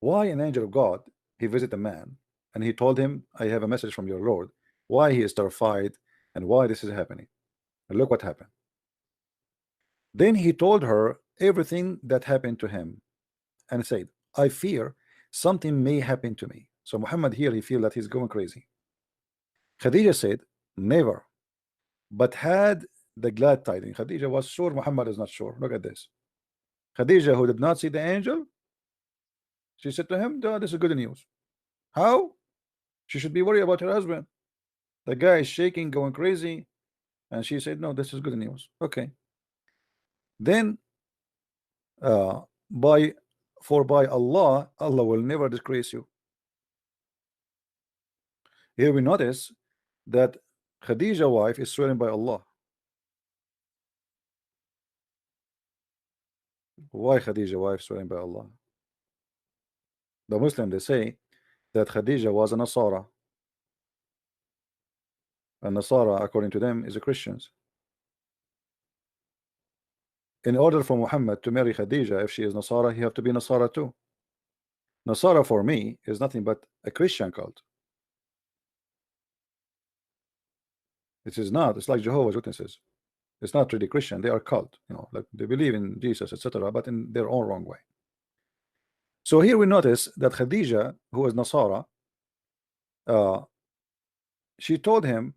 Why an angel of God, he visited a man and he told him, I have a message from your Lord. Why he is terrified and why this is happening. And look what happened. Then he told her everything that happened to him and said, I fear something may happen to me. So Muhammad here, he feel that he's going crazy. Khadijah said, never, but had the glad tidings. Khadijah was sure, Muhammad is not sure. Look at this. Khadijah, who did not see the angel, she said to him, oh, this is good news. How? She should be worried about her husband. The guy is shaking, going crazy. And she said, no, this is good news. Okay. Then by Allah, Allah will never disgrace you. Here we notice that Khadija wife is swearing by Allah. Why Khadija wife swearing by Allah? The Muslim, they say that Khadija was a Nasara, and Nasara according to them is a Christians. In order for Muhammad to marry Khadija, if she is Nasara, he have to be Nasara too. Nasara for me is nothing but a Christian cult. It is not. It's like Jehovah's Witnesses. It's not really Christian. They are cult. You know, like they believe in Jesus, etc., but in their own wrong way. So here we notice that Khadija, who is Nasara, she told him,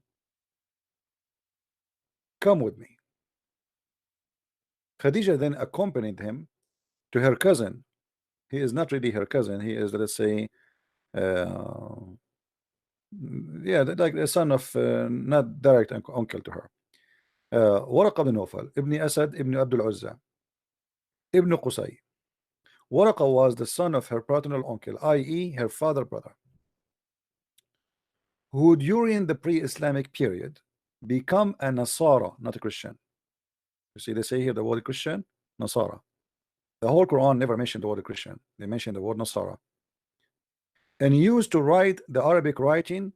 "Come with me." Khadija then accompanied him to her cousin. He is not really her cousin. He is, let's say, yeah, like the son of not direct uncle to her. Waraqa bin Nawfal, Ibn Asad, Ibn Abdul Uzza, Ibn Qusay. Waraqa was the son of her paternal uncle, i.e., her father brother, who during the pre-Islamic period become a Nasara, not a Christian. You see, they say here the word Christian, Nasara. The whole Quran never mentioned the word Christian. They mentioned the word Nasara. And used to write the Arabic writing,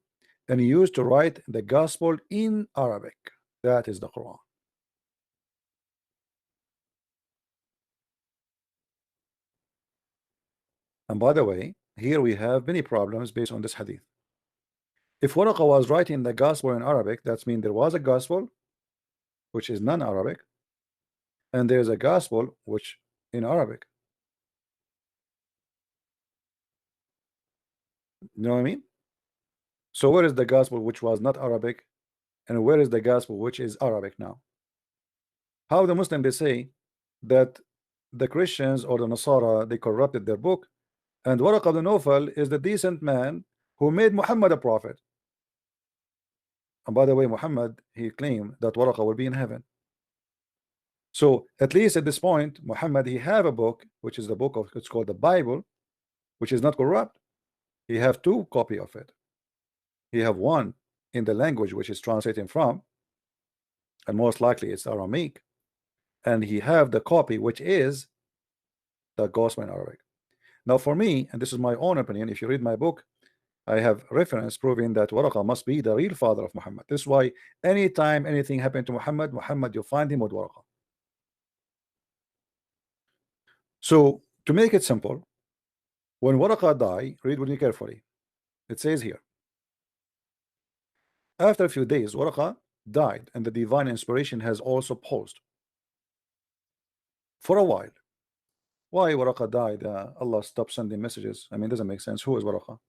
and used to write the gospel in Arabic. That is the Quran. And by the way, here we have many problems based on this hadith. If Waraqa was writing the gospel in Arabic, that means there was a gospel which is non-Arabic, and there's a gospel which in Arabic. You know what I mean? So where is the gospel which was not Arabic, and where is the gospel which is Arabic now? How the Muslim they say that the Christians or the Nasara they corrupted their book, and Waraqa bin Nawfal is the decent man who made Muhammad a prophet. And by the way, Muhammad, he claimed that Waraqa will be in heaven. So at least at this point, Muhammad, he have a book, which is the book of, it's called the Bible, which is not corrupt. He have two copy of it. He have one in the language which is translating from, and most likely it's Aramaic, and he have the copy which is the gospel in Arabic. Now for me, and this is my own opinion, if you read my book, I have reference proving that Waraqa must be the real father of Muhammad. This is why anytime anything happened to Muhammad, you'll find him with Waraqa. So to make it simple, when Waraqa died, read with me carefully. It says here, after a few days, Waraqa died, and the divine inspiration has also paused for a while. Why Waraqa died? Allah stopped sending messages. I mean, it doesn't make sense. Who is Waraqa?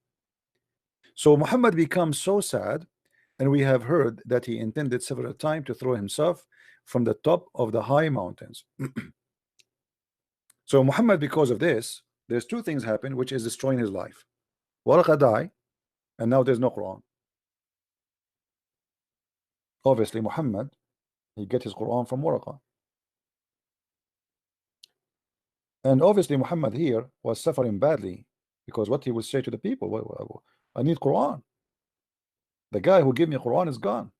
So Muhammad becomes so sad, and we have heard that he intended several times to throw himself from the top of the high mountains. So Muhammad, because of this, there's two things happen, which is destroying his life. Waraqa died, and now there's no Quran. Obviously, Muhammad, he get his Quran from Waraqa. And obviously, Muhammad here was suffering badly, because what he would say to the people, I need Quran. The guy who gave me Quran is gone.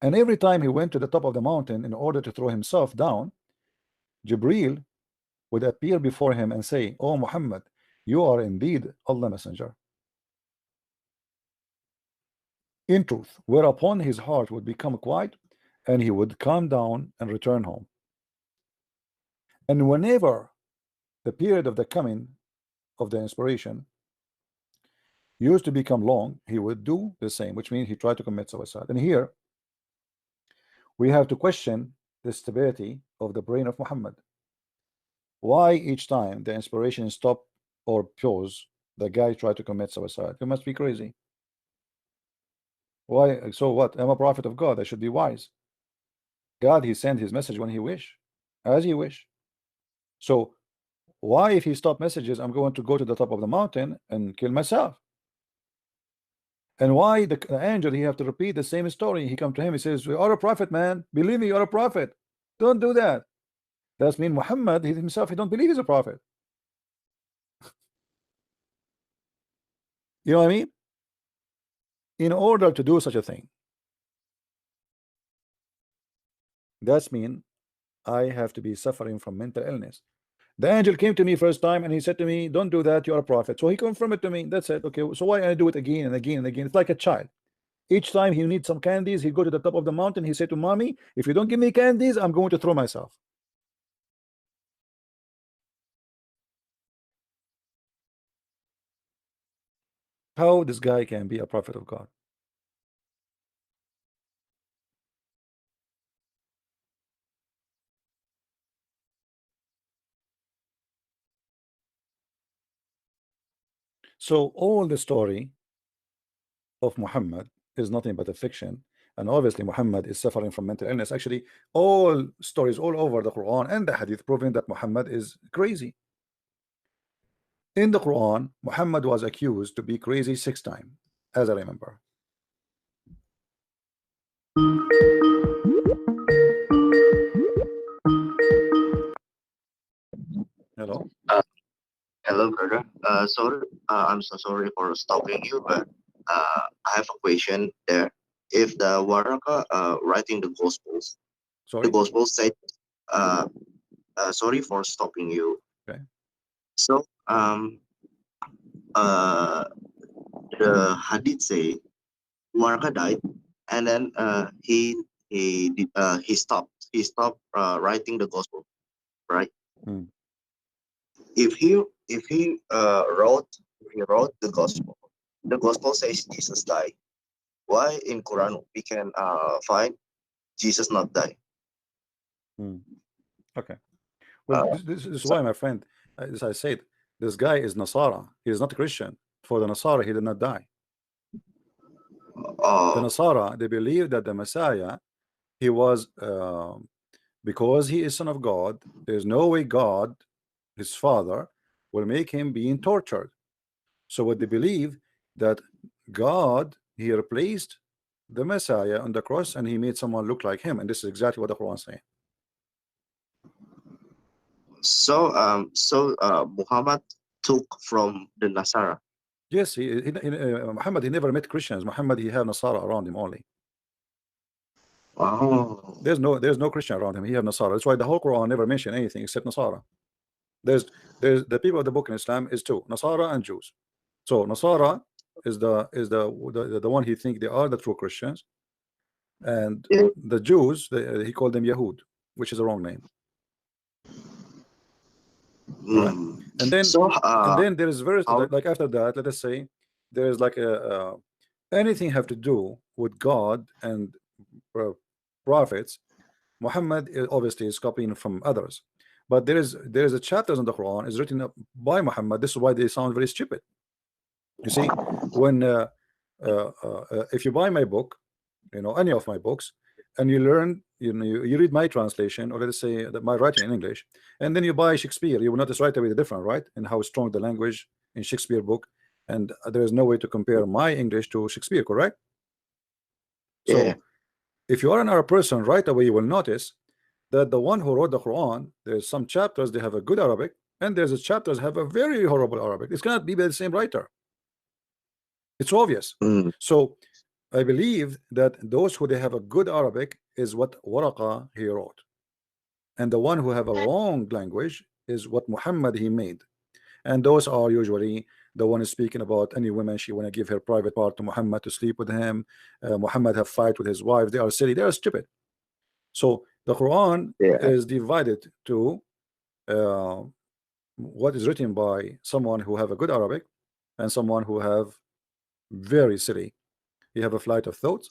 And every time he went to the top of the mountain in order to throw himself down, Jibreel would appear before him and say, "Oh Muhammad, you are indeed Allah messenger." In truth, whereupon his heart would become quiet, and he would calm down and return home. And whenever the period of the coming of the inspiration used to become long, he would do the same, which means he tried to commit suicide. And here we have to question the stability of the brain of Muhammad. Why each time the inspiration stop or pause, the guy tried to commit suicide? You must be crazy. Why? So what? I'm a prophet of God. I should be wise. God, he sent his message when he wish, as he wish. So why, if he stopped messages, I'm going to go to the top of the mountain and kill myself? And why the angel, he have to repeat the same story? He come to him, he says, "You are a prophet, man. Believe me, you're a prophet. Don't do that." That's mean Muhammad, he himself, he don't believe he's a prophet. You know what I mean? In order to do such a thing, That's mean I have to be suffering from mental illness. The angel came to me first time and he said to me, don't do that, you're a prophet. So he confirmed it to me. That's it. Okay, so why I do it again and again and again? It's like a child. Each time he needs some candies, he go to the top of the mountain. He said to mommy, if you don't give me candies, I'm going to throw myself. How this guy can be a prophet of God? So all the story of Muhammad is nothing but a fiction, and obviously Muhammad is suffering from mental illness. Actually, all stories all over the Quran and the Hadith proving that Muhammad is crazy. In the Quran, Muhammad was accused to be crazy 6 times, as I remember. Hello. Hello, brother. Sorry, I'm so sorry for stopping you, but I have a question there. If the Waraka writing the Gospels, Sorry. the Gospels said, sorry for stopping you. Okay. So, the Hadith say Waraka died, and then he stopped writing the Gospel, right? Hmm. If he wrote the Gospel says Jesus died. Why in Quran we can find Jesus not die? Okay. Well, this is why, my friend, as I said, this guy is Nasara. He is not a Christian. For the Nasara, he did not die. The Nasara, they believe that the Messiah, he was because he is son of God. There's no way God, his father, will make him being tortured. So what they believe that God, he replaced the Messiah on the cross and he made someone look like him, and this is exactly what the Quran is saying. So Muhammad took from the Nasara. Yes, Muhammad, he never met Christians. Muhammad, he had Nasara around him only. Wow. There's no Christian around him. He had Nasara. That's why the whole Quran never mentioned anything except Nasara. There's the people of the book in Islam is two, Nasara and Jews. So Nasara is the one he think they are the true Christians, and the Jews, he called them Yahud, which is a wrong name. Right? And then there is verse like after that, let us say there is like anything have to do with God and prophets. Muhammad obviously is copying from others, but there is a chapters in the Quran is written up by Muhammad. This is why they sound very stupid. You see, when if you buy my book, any of my books, and you learn, you read my translation, or let's say that my writing in English, and then you buy Shakespeare, you will notice right away the difference, right? And how strong the language in Shakespeare book, and there is no way to compare my English to Shakespeare, correct? So if you are an Arab person, right away you will notice that the one who wrote the Quran, there's some chapters they have a good Arabic, and there's a chapters have a very horrible Arabic. It cannot be by the same writer. It's obvious. So I believe that those who they have a good Arabic is what Waraqa he wrote, and the one who have a wrong language is what Muhammad he made, and those are usually the one is speaking about any woman she want to give her private part to Muhammad to sleep with him. Muhammad have fight with his wife. They are silly. They are stupid. So the Quran is divided to what is written by someone who have a good Arabic and someone who have very silly. He have a flight of thoughts.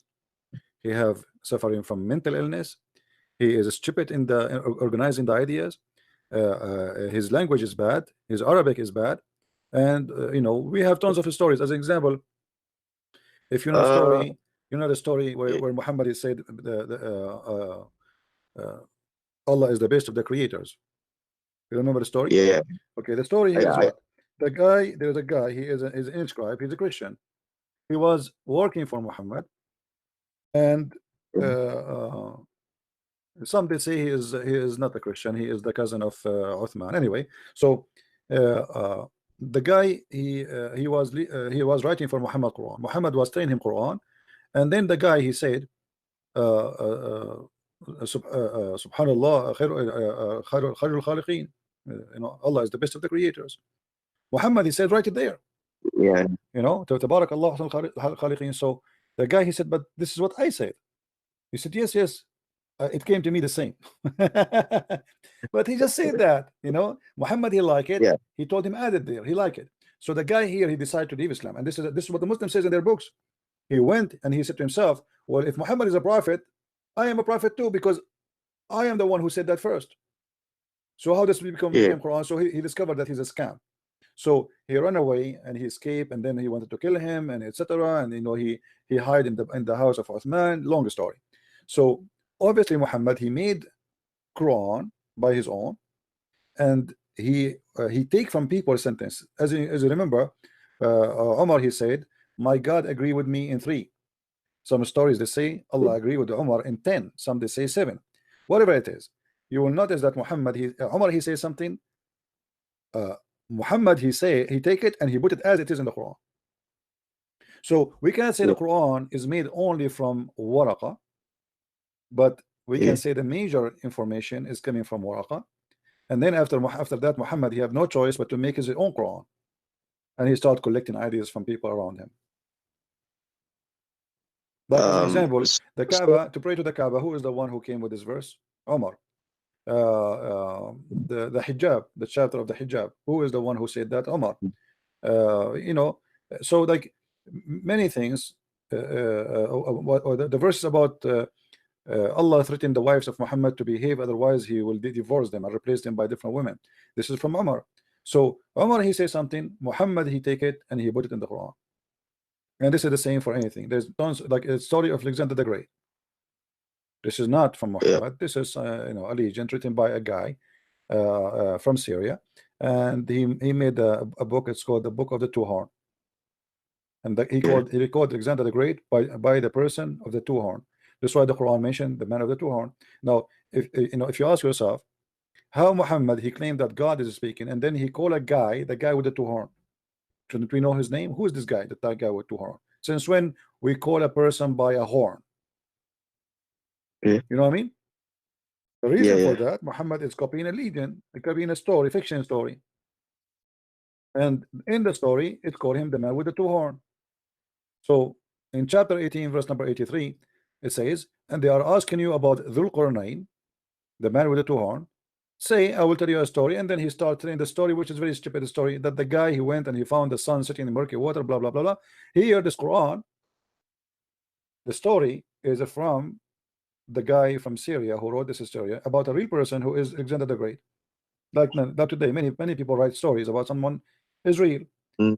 He have suffering from mental illness. He is stupid in the organizing the ideas. His language is bad. His Arabic is bad, and we have tons of stories. As an example, if you know the story, the story where Muhammad is said Allah is the best of the creators. You remember the story? Yeah. Okay, the story is what the guy. There's a guy. He is an inscribe. He's a Christian. He was working for Muhammad, and some they say he is not a Christian. He is the cousin of Uthman. Anyway, so the guy he was writing for Muhammad Quran. Muhammad was telling him Quran, and then the guy he said Subhanallah, khairul khaliqeen. You know, Allah is the best of the creators. Muhammad, he said right there. Yeah. You know, Tabarakallah ahsanul khaliqeen. So the guy, he said, but this is what I said. He said, yes, yes. It came to me the same. But he just said that, you know, Muhammad, he like it. Yeah. He told him add it there. He like it. So the guy here, he decided to leave Islam. And this is what the Muslim says in their books. He went and he said to himself, well, if Muhammad is a prophet, I am a prophet too, because I am the one who said that first. So how does it become Quran? So he discovered that he's a scam. So he ran away and he escaped, and then he wanted to kill him, and etc. And you know, he hid in the house of Uthman. Long story. So obviously Muhammad, he made Quran by his own, and he take from people a sentence. As you remember, Umar, he said, my God agree with me in 3. Some stories they say Allah agree with Umar in 10. Some they say 7. Whatever it is, you will notice that Muhammad, Umar, he says something. Muhammad, he take it and he put it as it is in the Quran. So we cannot say the Quran is made only from Waraqa, but we can say the major information is coming from Waraqa. And then after that, Muhammad, he have no choice but to make his own Quran, and he start collecting ideas from people around him. But for example, the Kaaba, to pray to the Kaaba, who is the one who came with this verse? Umar. The hijab, the chapter of the hijab, who is the one who said that? Umar. You know, so like many things, or the verses about Allah threatened the wives of Muhammad to behave, otherwise he will divorce them and replace them by different women. This is from Umar. So Umar, he says something, Muhammad, he take it and he put it in the Quran. And this is the same for anything. There's tons, like a story of Alexander the Great. This is not from Muhammad. This is you know, a legend written by a guy from Syria, and he made a book. It's called the Book of the Two Horn, and he recorded Alexander the Great by the person of the two horn. That's why the Quran mentioned the man of the two horn. Now, if you know, if you ask yourself, how Muhammad, he claimed that God is speaking, and then he called a guy, the guy with the two horn. Shouldn't we know his name? Who is this guy? That guy with two horn. Since when we call a person by a horn? You know what I mean? The reason for that, Muhammad is copying a legend, copying a story, fiction story. And in the story, it called him the man with the two horn. So in chapter 18, verse number 83, it says, and they are asking you about Dhul Qarnayn, the man with the two horn. Say, I will tell you a story. And then he starts telling the story, which is very stupid story, that the guy, he went and he found the sun sitting in murky water, blah, blah, blah, blah. Here, this Quran, the story is from the guy from Syria who wrote this story about a real person who is Alexander the Great. Like not today, many people write stories about someone is real,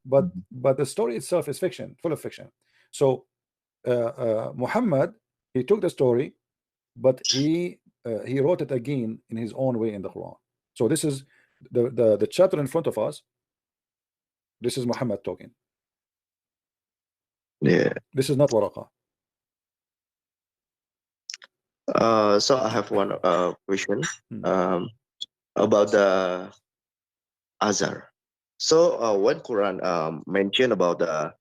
but the story itself is fiction, full of fiction. So Muhammad, he took the story, but he wrote it again in his own way in the Quran. So this is the chapter in front of us. This is Muhammad talking. Yeah. This is not Waraqa. So I have one question about the Azhar. So when Quran mentioned about the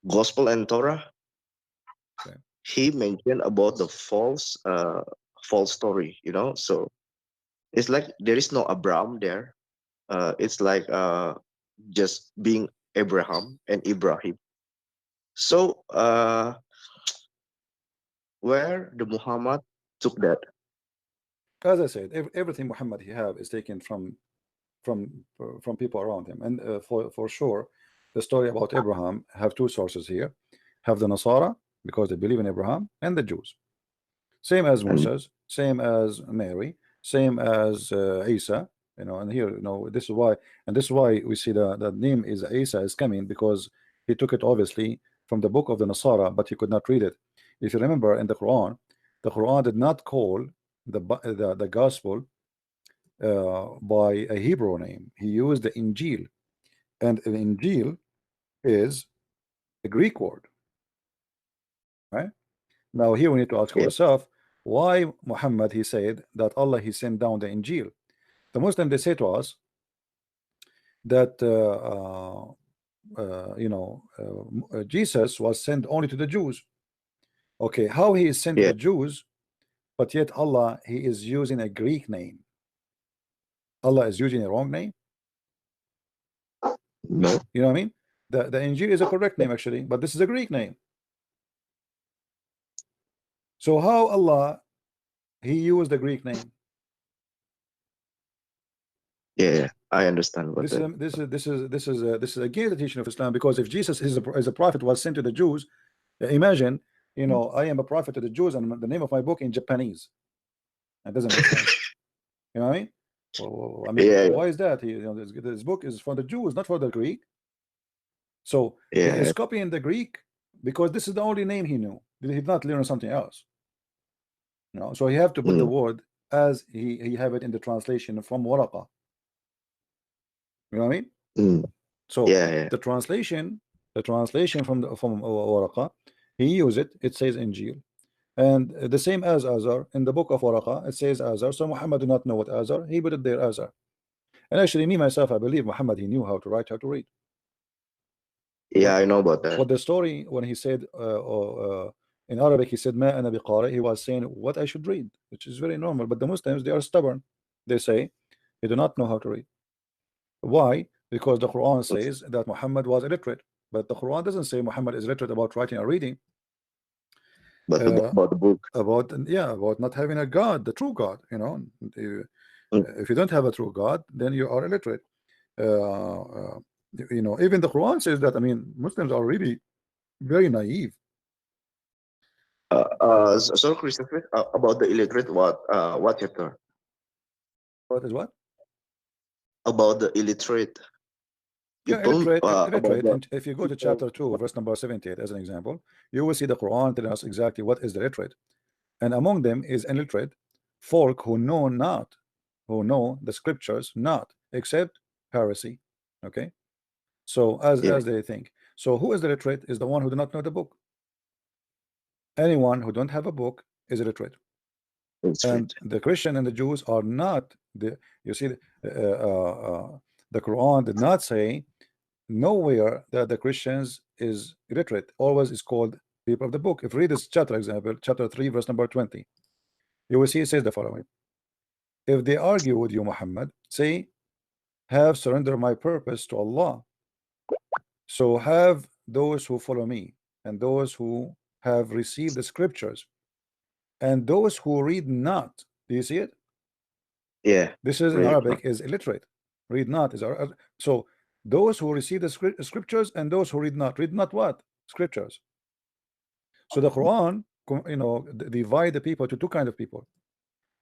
Gospel and Torah, he mentioned about the false story, you know. So it's like there is no Abraham there. It's like just being Abraham and Ibrahim. So where the Muhammad took that? As I said, everything Muhammad he have is taken from people around him, and for sure, the story about Abraham have two sources here. Have the Nasara, because they believe in Abraham, and the Jews. Same as Moses, same as Mary, same as Isa. You know, and here, you know, this is why we see the name is Isa is coming, because he took it obviously from the book of the Nasara, but he could not read it. If you remember in the Quran did not call the gospel by a Hebrew name. He used the Injil, and the Injil is a Greek word. Right? Now here we need to ask ourselves, why Muhammad he said that Allah he sent down the Injil. The Muslim, they say to us that you know, Jesus was sent only to the Jews. Okay, how he is sent to the Jews but yet Allah, he is using a Greek name. Allah is using a wrong name. No. You know what I mean? The Injil is a correct name actually, but this is a Greek name. So how Allah, he used the Greek name? Yeah, I understand what This that. is against the teaching of Islam, because if Jesus is a prophet was sent to the Jews, imagine, you know, I am a prophet to the Jews and the name of my book in Japanese. That doesn't make sense. You know what I mean? Well, I mean, Yeah. why is that? You know, this book is for the Jews, not for the Greek. So he Yeah. is copying the Greek because this is the only name he knew. He did not learn something else. You know, so he have to put the word as he have it in the translation from Waraqa. You know what I mean? So Yeah. the translation from Waraqa, he used it. It says Injil, and the same as Azar in the book of Waraqa. It says Azar. So Muhammad did not know what Azar. He put it there Azar. And actually, me myself, I believe Muhammad, he knew how to write, how to read. Yeah, I know about that. What the story when he said in Arabic, he said Ma ana biqari, he was saying what I should read, which is very normal. But the Muslims, they are stubborn. They say they do not know how to read. Why? Because the Quran says that Muhammad was illiterate, but the Quran doesn't say Muhammad is illiterate about writing or reading. But about the book, about not having a God, the true God. You know, if you don't have a true God, then you are illiterate. You know, even the Quran says that. I mean, Muslims are really very naive. so Christopher, about the illiterate, what chapter? What is what? About the illiterate. Yeah, illiterate. And if you go to chapter 2, verse number 78, as an example, you will see the Quran telling us exactly what is the illiterate. And among them is illiterate folk who know the scriptures not, except heresy. Okay, so as they think. So who is the illiterate? Is the one who do not know the book. Anyone who don't have a book is illiterate. And the Christian and the Jews are not the. You see, the Quran did not say nowhere that the Christians is illiterate. Always is called people of the book. If you read this chapter, example, chapter 3, verse number 20, you will see it says the following: if they argue with you, Muhammad, say, have surrendered my purpose to Allah. So have those who follow me, and those who have received the scriptures, and those who read not. Do you see it? Yeah. This is in Arabic is illiterate. Read not is so those who receive the scriptures and those who read not. Read not what? Scriptures. So the Quran, you know, divide the people to two kind of people: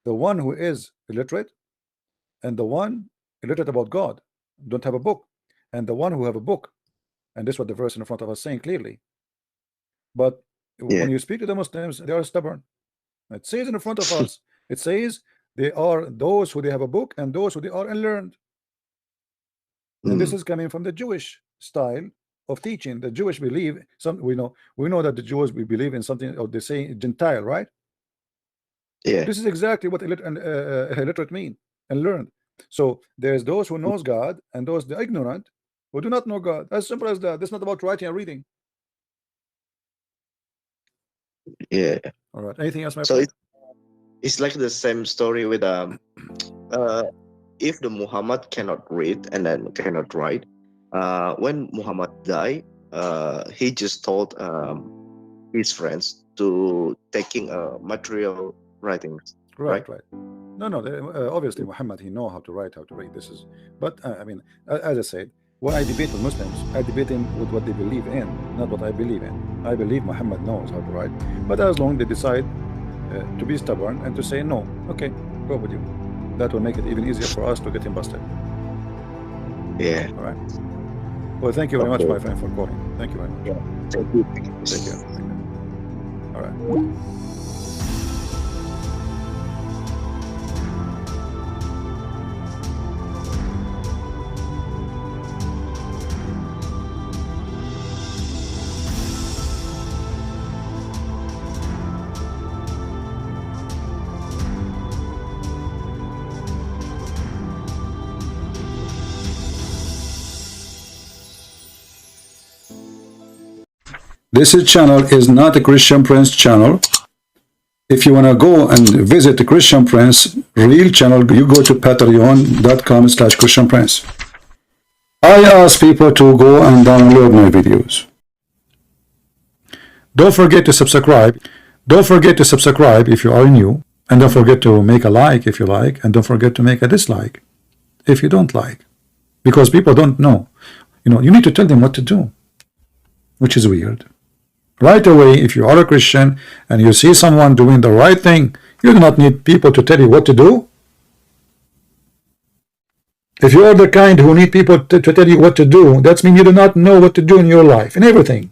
the one who is illiterate, and the one illiterate about God, don't have a book, and the one who have a book. And this is what the verse in front of us saying clearly. But when you speak to the Muslims, they are stubborn. It says in front of us, it says they are those who they have a book and those who they are unlearned. And this is coming from the Jewish style of teaching. The Jewish believe we know that the Jews we believe in something, or they say Gentile, right? Yeah. This is exactly what illiterate mean, and learned. So there's those who knows God and those the ignorant who do not know God. As simple as that. This is not about writing and reading. Yeah. All right. Anything else, my so friend? it's like the same story with if the Muhammad cannot read and then cannot write, when Muhammad died, he just told his friends to taking material writings. Right. No, obviously Muhammad, he know how to write, how to read. This is, but I mean, as I said, when I debate with Muslims, I debate them with what they believe in, not what I believe in. I believe Muhammad knows how to write, but as long they decide to be stubborn and to say no, okay, go with you. That will make it even easier for us to get him busted. Yeah. All right. Well, thank you very much, my friend, for calling. Thank you very much. Yeah. Thank you. Thank you. All right. This channel is not a Christian Prince channel. If you want to go and visit the Christian Prince real channel, you go to patreon.com/Christian Prince. I ask people to go and download my videos. Don't forget to subscribe. Don't forget to subscribe if you are new. And don't forget to make a like if you like. And don't forget to make a dislike if you don't like. Because people don't know. You need to tell them what to do, which is weird. Right away, if you are a Christian and you see someone doing the right thing, you do not need people to tell you what to do. If you are the kind who need people to tell you what to do, that means you do not know what to do in your life, in everything.